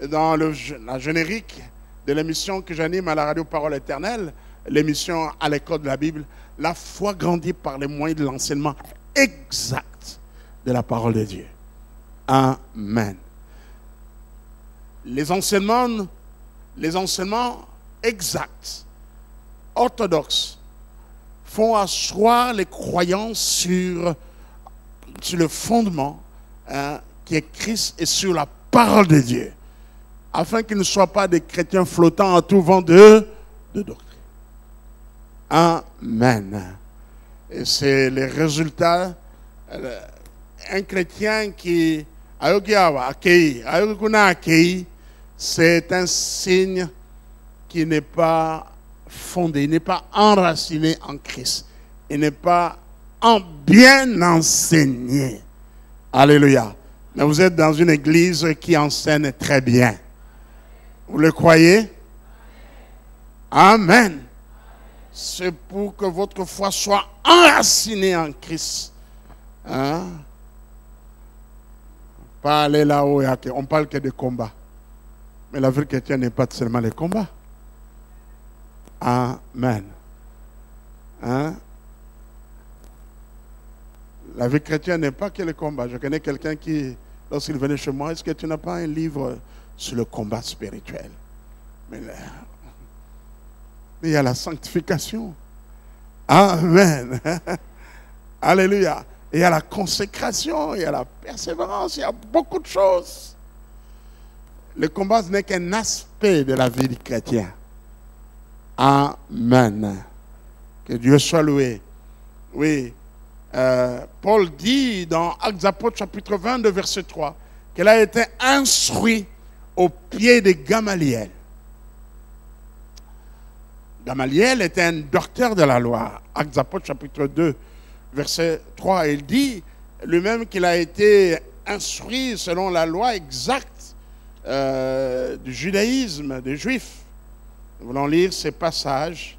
dans la générique de l'émission que j'anime à la radio Parole Éternelle, l'émission à l'école de la Bible, la foi grandit par les moyens de l'enseignement exact de la parole de Dieu. Amen. Les enseignements exacts, orthodoxes, font asseoir les croyants sur le fondement qui est Christ et sur la parole de Dieu, afin qu'ils ne soient pas des chrétiens flottants à tout vent de doctrine. Amen. Et c'est les résultats. Un chrétien qui c'est un signe qui n'est pas fondé, il n'est pas enraciné en Christ, il n'est pas bien enseigné. Alléluia. Mais vous êtes dans une église qui enseigne très bien. Vous le croyez? Amen. C'est pour que votre foi soit enracinée en Christ. Hein? Pas aller là-haut, on parle que de combat. Mais la vie chrétienne n'est pas seulement les combats. Amen. Hein? La vie chrétienne n'est pas que le combat. Je connais quelqu'un qui, lorsqu'il venait chez moi, est-ce que tu n'as pas un livre sur le combat spirituel? Mais il y a la sanctification. Amen. Alléluia. Il y a la consécration, il y a la persévérance, il y a beaucoup de choses. Le combat, ce n'est qu'un aspect de la vie du chrétien. Amen. Que Dieu soit loué. Oui. Paul dit dans Actes des Apôtres chapitre 22 verset 3 qu'il a été instruit au pied de Gamaliel. Gamaliel était un docteur de la loi. Actes des Apôtres, chapitre 2, verset 3, il dit lui-même qu'il a été instruit selon la loi exacte du judaïsme, des Juifs. Nous voulons lire ces passages.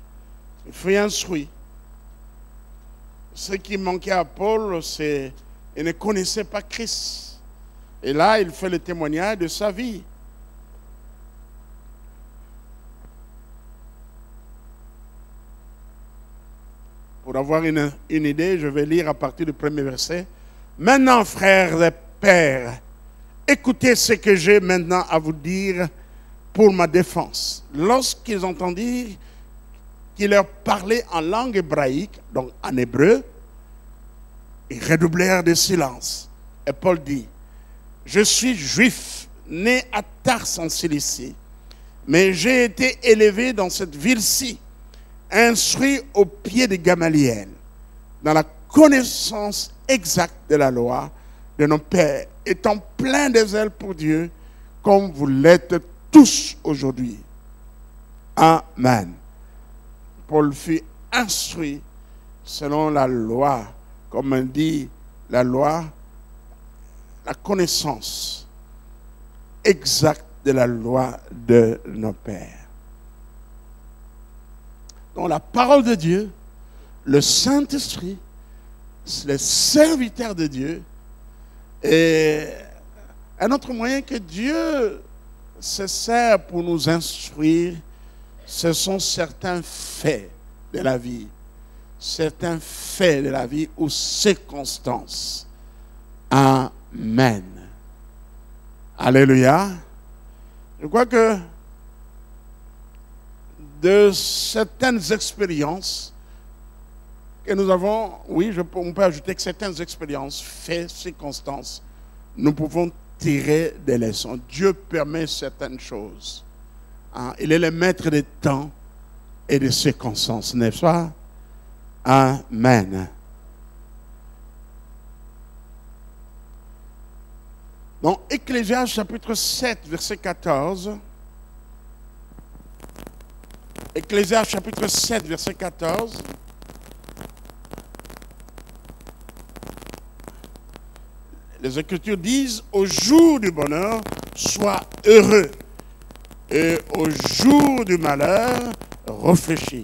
Il fut instruit. Ce qui manquait à Paul, c'est qu'il ne connaissait pas Christ. Et là, il fait le témoignage de sa vie. Pour avoir une idée, je vais lire à partir du premier verset. Maintenant, frères et pères, écoutez ce que j'ai maintenant à vous dire pour ma défense. Lorsqu'ils entendirent qu'il leur parlait en langue hébraïque, donc en hébreu, ils redoublèrent de silence. Et Paul dit, je suis juif, né à Tars en Cilicie, mais j'ai été élevé dans cette ville-ci, instruit au pied de Gamaliel, dans la connaissance exacte de la loi de nos pères, étant plein de zèle pour Dieu, comme vous l'êtes tous aujourd'hui. Amen. Paul fut instruit selon la loi, comme on dit, la loi, la connaissance exacte de la loi de nos pères. Donc la parole de Dieu, le Saint-Esprit, le serviteur de Dieu, et un autre moyen que Dieu se sert pour nous instruire, ce sont certains faits de la vie. Certains faits de la vie ou circonstances. Amen. Alléluia. Je crois que de certaines expériences que nous avons, oui, on peut ajouter que certaines expériences, faits, circonstances, nous pouvons tirer des leçons. Dieu permet certaines choses. Il est le maître des temps et des circonstances, n'est-ce pas? Amen. Dans Ecclésiaste chapitre 7, verset 14, Ecclésiaste chapitre 7, verset 14, les Écritures disent, au jour du bonheur, sois heureux, et au jour du malheur, réfléchis.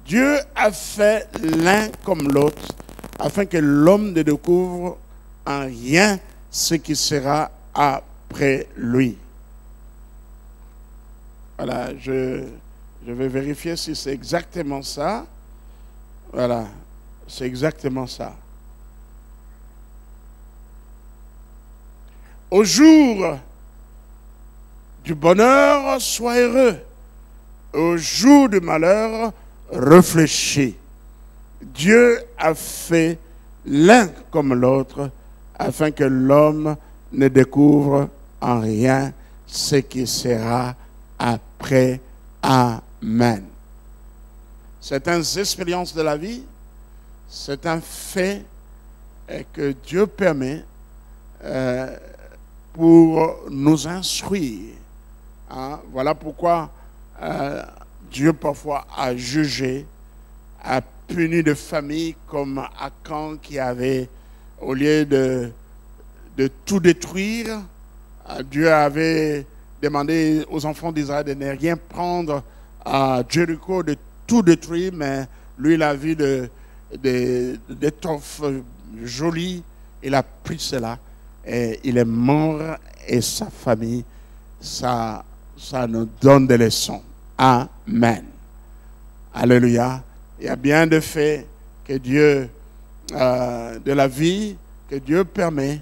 Dieu a fait l'un comme l'autre, afin que l'homme ne découvre en rien ce qui sera après lui. Voilà, je vais vérifier si c'est exactement ça. Voilà, c'est exactement ça. Au jour du bonheur, sois heureux. Au jour du malheur, réfléchis. Dieu a fait l'un comme l'autre, afin que l'homme ne découvre en rien ce qui sera après. Amen. Certaines expériences de la vie, c'est un fait que Dieu permet pour nous instruire. Voilà pourquoi Dieu parfois a jugé, a puni de familles comme Akan qui avait, au lieu de tout détruire, Dieu avait demandé aux enfants d'Israël de ne rien prendre à Jéricho, de tout détruire, mais lui, il a vu d'étoffes jolies, il a pris cela, et il est mort, et sa famille, ça nous donne des leçons. Amen. Alléluia. Il y a bien de faits que Dieu, de la vie, que Dieu permet,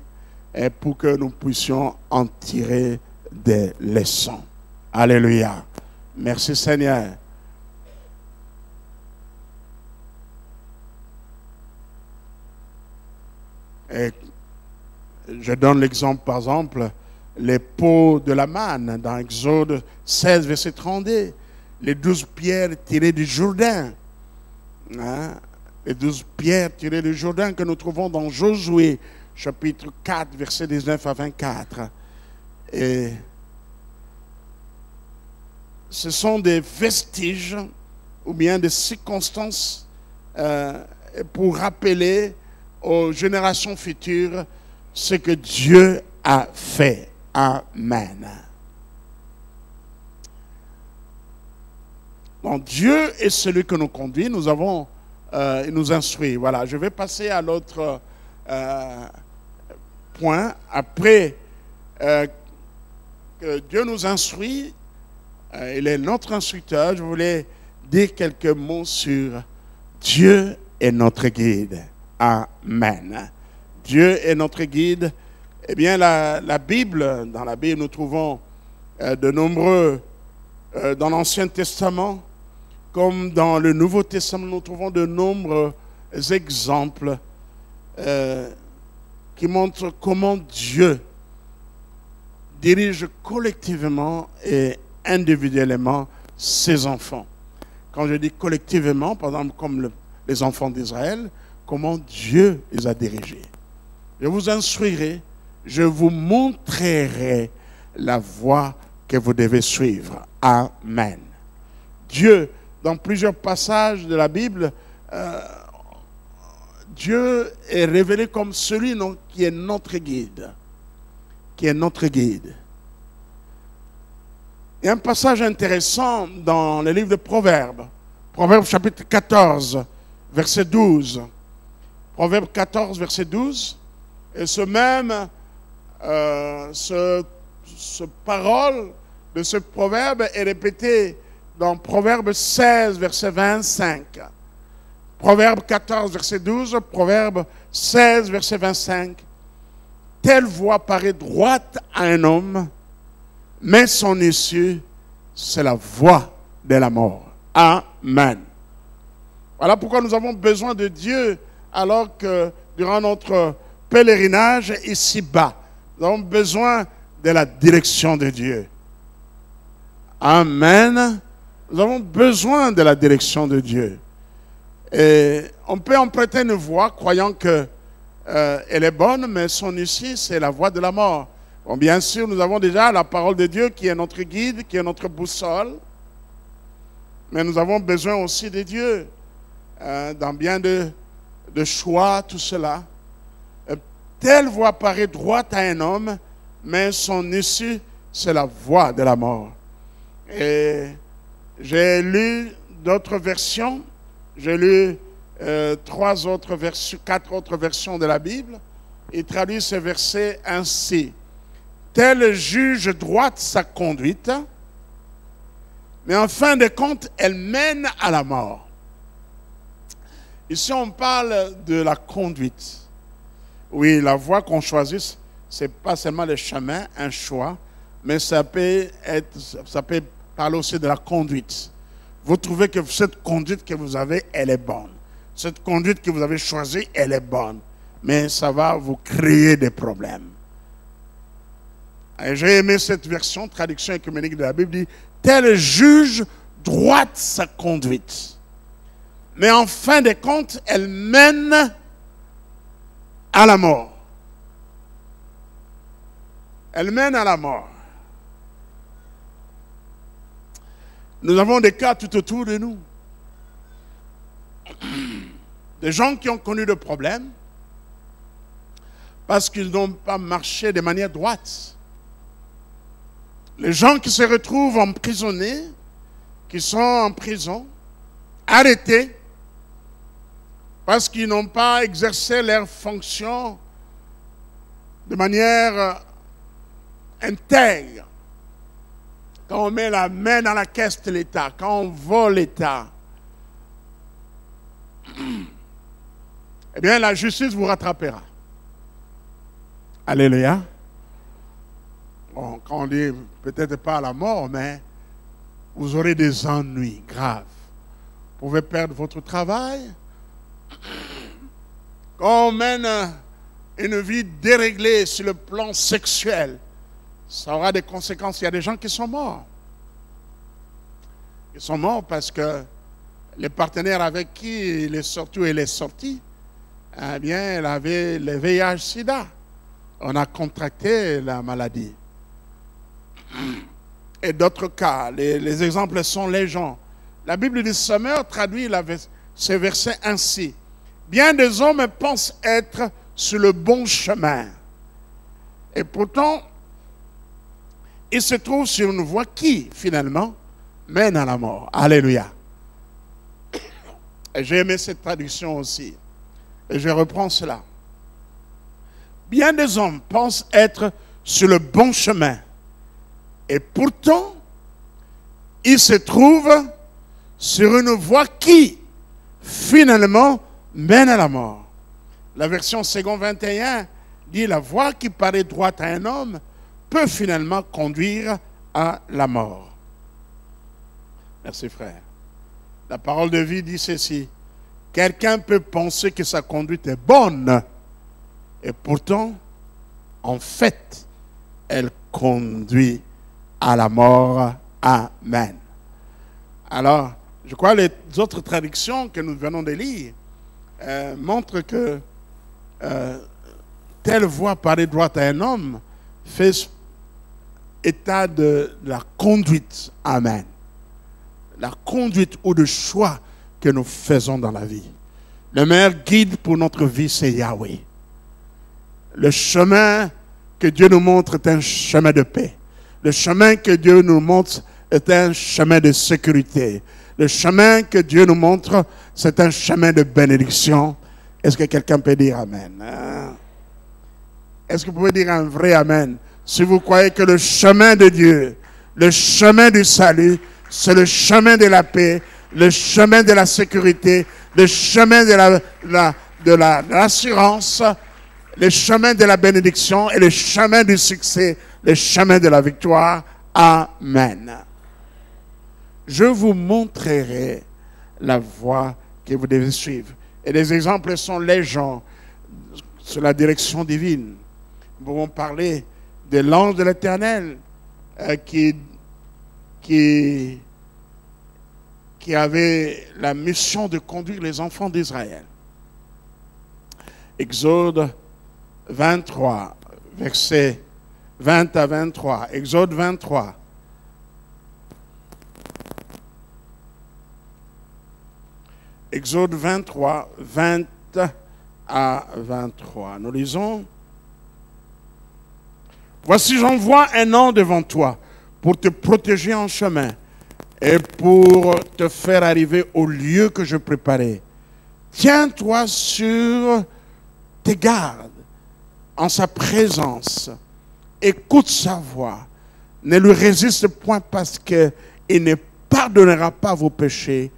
et pour que nous puissions en tirer des leçons. Alléluia. Merci Seigneur. Et je donne l'exemple, par exemple, les pots de la manne dans Exode 16, verset 32, les 12 pierres tirées du Jourdain. Les 12 pierres tirées du Jourdain que nous trouvons dans Josué chapitre 4, versets 19 à 24. Et ce sont des vestiges ou bien des circonstances pour rappeler aux générations futures ce que Dieu a fait. Amen. Donc, Dieu est celui que nous conduit. Nous avons, il nous instruit. Voilà, je vais passer à l'autre point. Après que Dieu nous instruit, il est notre instructeur. Je voulais dire quelques mots sur Dieu est notre guide. Amen. Dieu est notre guide. Eh bien, la Bible, dans la Bible, nous trouvons de nombreux, dans l'Ancien Testament, comme dans le Nouveau Testament, nous trouvons de nombreux exemples qui montrent comment Dieu dirige collectivement et individuellement ses enfants. Quand je dis collectivement, par exemple, comme les enfants d'Israël, comment Dieu les a dirigés. Je vous instruirai, je vous montrerai la voie que vous devez suivre. Amen. Dieu, dans plusieurs passages de la Bible, Dieu est révélé comme celui qui est notre guide. Qui est notre guide. Il y a un passage intéressant dans le livre de Proverbes. Proverbes chapitre 14, verset 12. Proverbes 14, verset 12. Et ce parole de ce proverbe est répété dans Proverbe 16, verset 25. Proverbe 14, verset 12, Proverbe 16, verset 25. Telle voie paraît droite à un homme, mais son issue, c'est la voie de la mort. Amen. Voilà pourquoi nous avons besoin de Dieu alors que durant notre pèlerinage ici-bas, nous avons besoin de la direction de Dieu. Amen. Nous avons besoin de la direction de Dieu. Et on peut emprunter une voie croyant que elle est bonne, mais son issue, c'est la voie de la mort. Bon, bien sûr, nous avons déjà la parole de Dieu qui est notre guide, qui est notre boussole. Mais nous avons besoin aussi de Dieu dans bien de choix, tout cela. Telle voie paraît droite à un homme, mais son issue, c'est la voie de la mort. Et j'ai lu d'autres versions. J'ai lu 4 autres versions de la Bible. Il traduit ce verset ainsi. Tel juge droite sa conduite, mais en fin de compte, elle mène à la mort. Ici, on parle de la conduite. Oui, la voie qu'on choisit, ce n'est pas seulement le chemin, un choix, mais ça peut parler aussi de la conduite. Vous trouvez que cette conduite que vous avez, elle est bonne. Cette conduite que vous avez choisie, elle est bonne. Mais ça va vous créer des problèmes. Et j'ai aimé cette version, traduction œcuménique de la Bible, dit « Tel juge droite sa conduite. » Mais en fin de compte, elle mène à la mort. Elle mène à la mort. Nous avons des cas tout autour de nous. Des gens qui ont connu des problèmes parce qu'ils n'ont pas marché de manière droite. Les gens qui se retrouvent emprisonnés, qui sont en prison, arrêtés, parce qu'ils n'ont pas exercé leurs fonctions de manière intègre. Quand on met la main dans la caisse de l'État, quand on vole l'État, eh bien la justice vous rattrapera. Alléluia. Bon, quand on dit peut-être pas à la mort, mais vous aurez des ennuis graves. Vous pouvez perdre votre travail. Quand on mène une vie déréglée sur le plan sexuel, ça aura des conséquences. Il y a des gens qui sont morts. Ils sont morts parce que les partenaires avec qui il est sorti ou elle est sortie eh bien, elle avait le VIH-Sida. On a contracté la maladie. Et d'autres cas, les exemples sont légion. La Bible du Sommeur traduit ce verset ainsi. Bien des hommes pensent être sur le bon chemin. Et pourtant, ils se trouvent sur une voie qui, finalement, mène à la mort. Alléluia. Et j'ai aimé cette traduction aussi. Et je reprends cela. Bien des hommes pensent être sur le bon chemin. Et pourtant, ils se trouvent sur une voie qui, finalement, mène à la mort. La version Second 21 dit la voie qui paraît droite à un homme peut finalement conduire à la mort. Merci frère. La parole de vie dit ceci. Quelqu'un peut penser que sa conduite est bonne et pourtant, en fait, elle conduit à la mort. Amen. Alors, je crois que les autres traductions que nous venons de lire montrent que telle voie paraît droite à un homme fait état de la conduite. Amen. La conduite ou le choix que nous faisons dans la vie. Le meilleur guide pour notre vie, c'est Yahweh. Le chemin que Dieu nous montre est un chemin de paix. Le chemin que Dieu nous montre est un chemin de sécurité. Le chemin que Dieu nous montre, c'est un chemin de bénédiction. Est-ce que quelqu'un peut dire Amen? Est-ce que vous pouvez dire un vrai Amen? Si vous croyez que le chemin de Dieu, le chemin du salut, c'est le chemin de la paix, le chemin de la sécurité, le chemin de l'assurance, le chemin de la bénédiction et le chemin du succès, le chemin de la victoire. Amen. Je vous montrerai la voie que vous devez suivre. Et les exemples sont légion sur la direction divine. Nous pouvons parler de l'ange de l'Éternel qui avait la mission de conduire les enfants d'Israël. Exode 23, versets 20 à 23. Exode 23. Exode 23, 20 à 23. Nous lisons. Voici, j'envoie un ange devant toi pour te protéger en chemin et pour te faire arriver au lieu que je préparais. Tiens-toi sur tes gardes en sa présence. Écoute sa voix. Ne lui résiste point parce qu'il ne pardonnera pas vos péchés,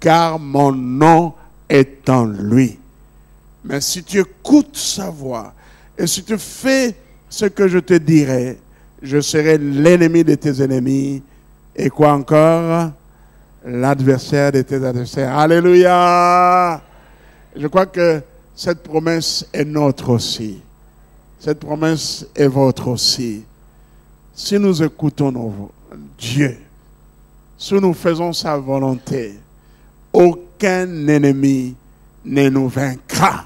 car mon nom est en lui. Mais si tu écoutes sa voix et si tu fais ce que je te dirai, je serai l'ennemi de tes ennemis. Et quoi encore? L'adversaire de tes adversaires. Alléluia! Je crois que cette promesse est notre aussi. Cette promesse est votre aussi. Si nous écoutons Dieu, si nous faisons sa volonté, aucun ennemi ne nous vaincra.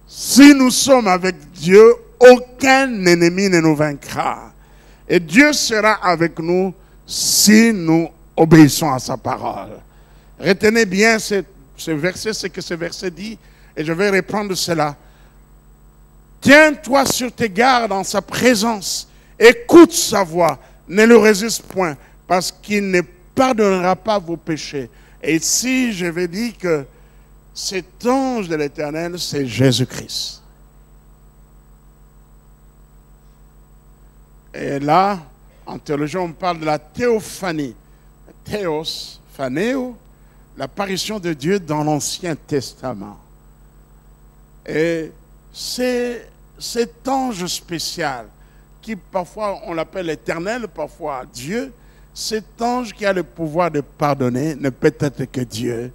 Si nous sommes avec Dieu, aucun ennemi ne nous vaincra. Et Dieu sera avec nous si nous obéissons à sa parole. Retenez bien ce verset, ce que ce verset dit, et je vais reprendre cela. Tiens-toi sur tes gardes en sa présence. Écoute sa voix. Ne le résiste point, parce qu'il ne pardonnera pas vos péchés. Et ici, je vais dire que cet ange de l'Éternel, c'est Jésus-Christ. Et là, en théologie, on parle de la théophanie. Théos, phanéo, l'apparition de Dieu dans l'Ancien Testament. Et c'est cet ange spécial, qui parfois on l'appelle l'Éternel, parfois Dieu, cet ange qui a le pouvoir de pardonner ne peut être que Dieu.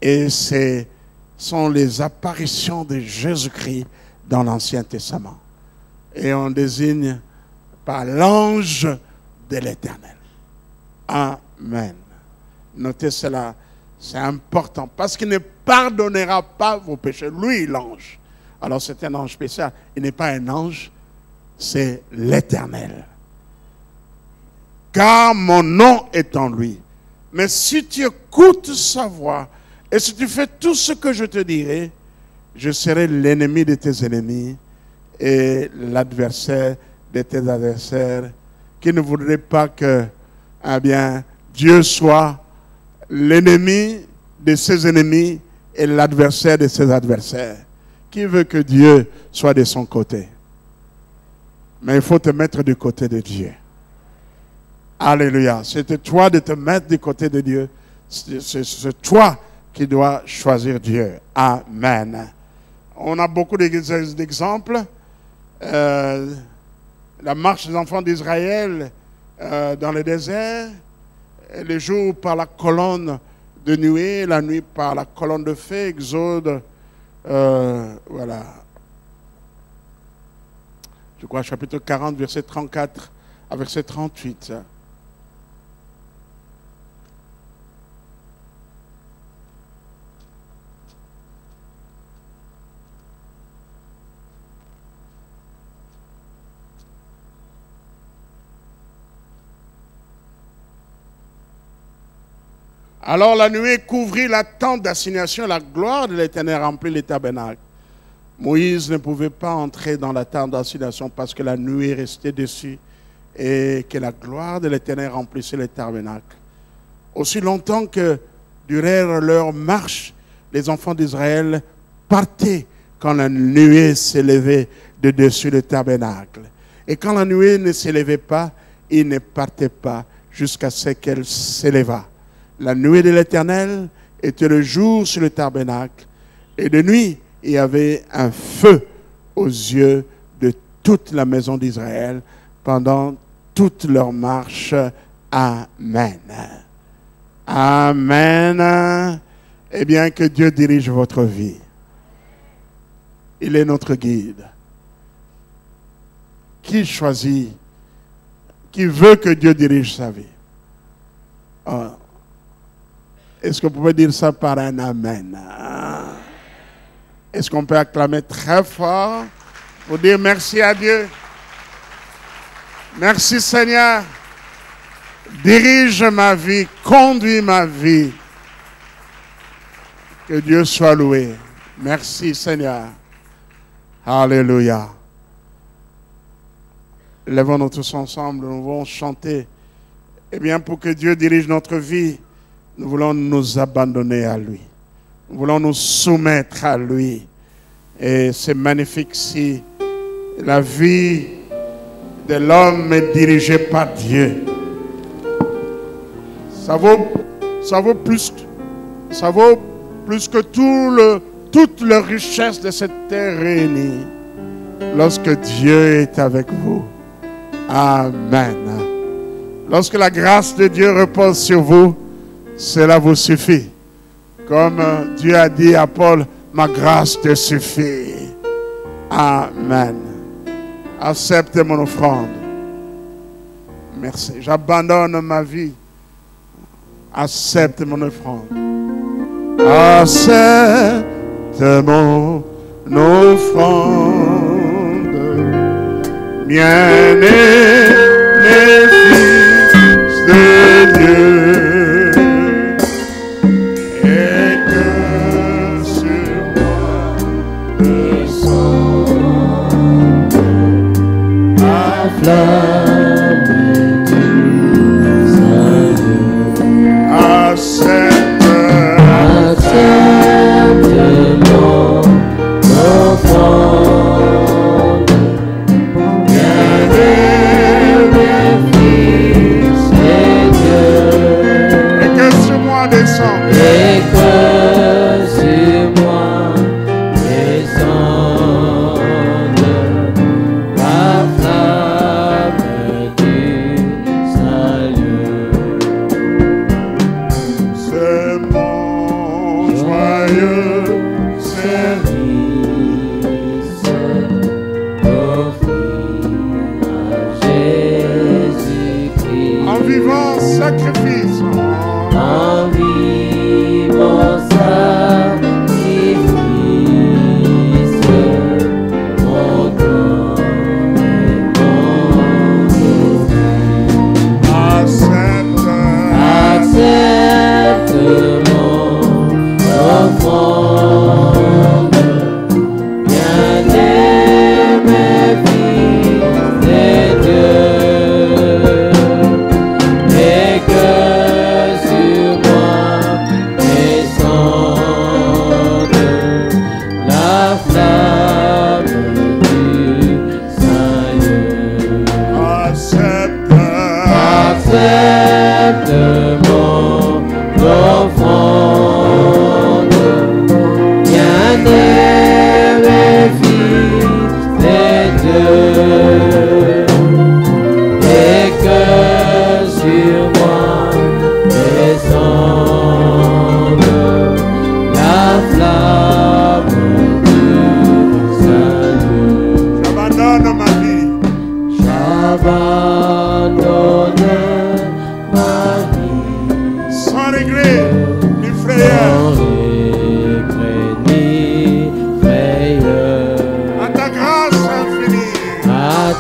Et ce sont les apparitions de Jésus-Christ dans l'Ancien Testament. Et on désigne par l'ange de l'Éternel. Amen. Notez cela C'est important parce qu'il ne pardonnera pas vos péchés. Lui, l'ange. Alors c'est un ange spécial. Il n'est pas un ange, c'est l'Éternel. Car mon nom est en lui. Mais si tu écoutes sa voix et si tu fais tout ce que je te dirai, je serai l'ennemi de tes ennemis et l'adversaire de tes adversaires, qui ne voudrait pas que Dieu soit l'ennemi de ses ennemis et l'adversaire de ses adversaires. Qui veut que Dieu soit de son côté? Mais il faut te mettre du côté de Dieu. Alléluia. C'est toi de te mettre du côté de Dieu. C'est toi qui dois choisir Dieu. Amen. On a beaucoup d'exemples. La marche des enfants d'Israël dans le désert, les jours par la colonne de nuée, la nuit par la colonne de feu, Exode, voilà. Je crois chapitre 40, verset 34 à verset 38. Alors la nuée couvrit la tente d'assignation, la gloire de l'Éternel remplit les tabernacles. Moïse ne pouvait pas entrer dans la tente d'assignation parce que la nuée restait dessus et que la gloire de l'Éternel remplissait les tabernacles. Aussi longtemps que durèrent leur marche, les enfants d'Israël partaient quand la nuée s'élevait de dessus le tabernacle. Et quand la nuée ne s'élevait pas, ils ne partaient pas jusqu'à ce qu'elle s'éleva. La nuée de l'Éternel était le jour sur le tabernacle, et de nuit, il y avait un feu aux yeux de toute la maison d'Israël pendant toute leur marche. Amen. Amen. Eh bien, que Dieu dirige votre vie. Il est notre guide. Qui choisit, qui veut que Dieu dirige sa vie? Oh. Est-ce que vous pouvez dire ça par un amen? Est-ce qu'on peut acclamer très fort pour dire merci à Dieu? Merci Seigneur. Dirige ma vie, conduis ma vie. Que Dieu soit loué. Merci Seigneur. Alléluia. Lèvons-nous tous ensemble, nous allons chanter. Eh bien, pour que Dieu dirige notre vie, nous voulons nous abandonner à lui. Nous voulons nous soumettre à lui. Et c'est magnifique si la vie de l'homme est dirigée par Dieu. Ça vaut plus que toute la richesse de cette terre réunie. Lorsque Dieu est avec vous. Amen. Lorsque la grâce de Dieu repose sur vous, cela vous suffit. Comme Dieu a dit à Paul, ma grâce te suffit. Amen. Acceptez mon offrande. Merci. J'abandonne ma vie. Accepte mon offrande. Accepte mon offrande. Bien-aimé fils de Dieu.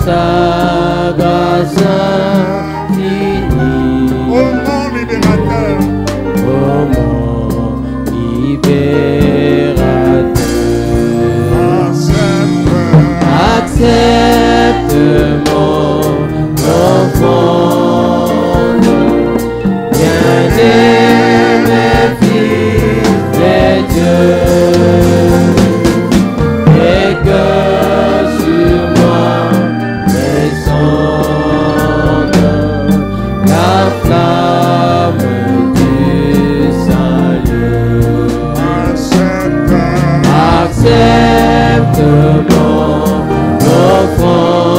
sa grâce infinie. Ô mon libérateur, Ô mon libérateur, accepte mon offrande, bien-aimé fils de Dieu, et que sur moi descende la flamme du salut. Accepte mon offrande,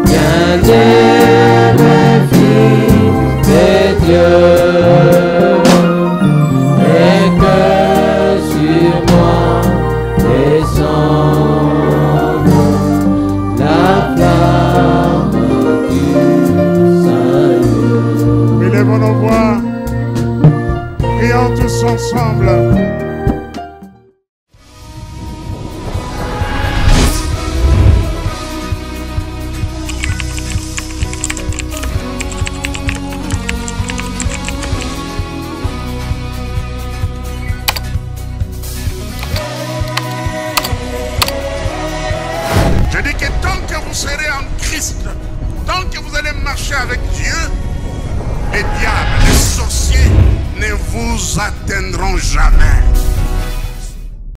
bien-aimé fils de Dieu, et que sur moi descende la flamme du salut. élevons nos voix, prions tous ensemble. Je dis que tant que vous serez en Christ, tant que vous allez marcher avec Dieu, les diables, les sorciers ne vous atteindront jamais.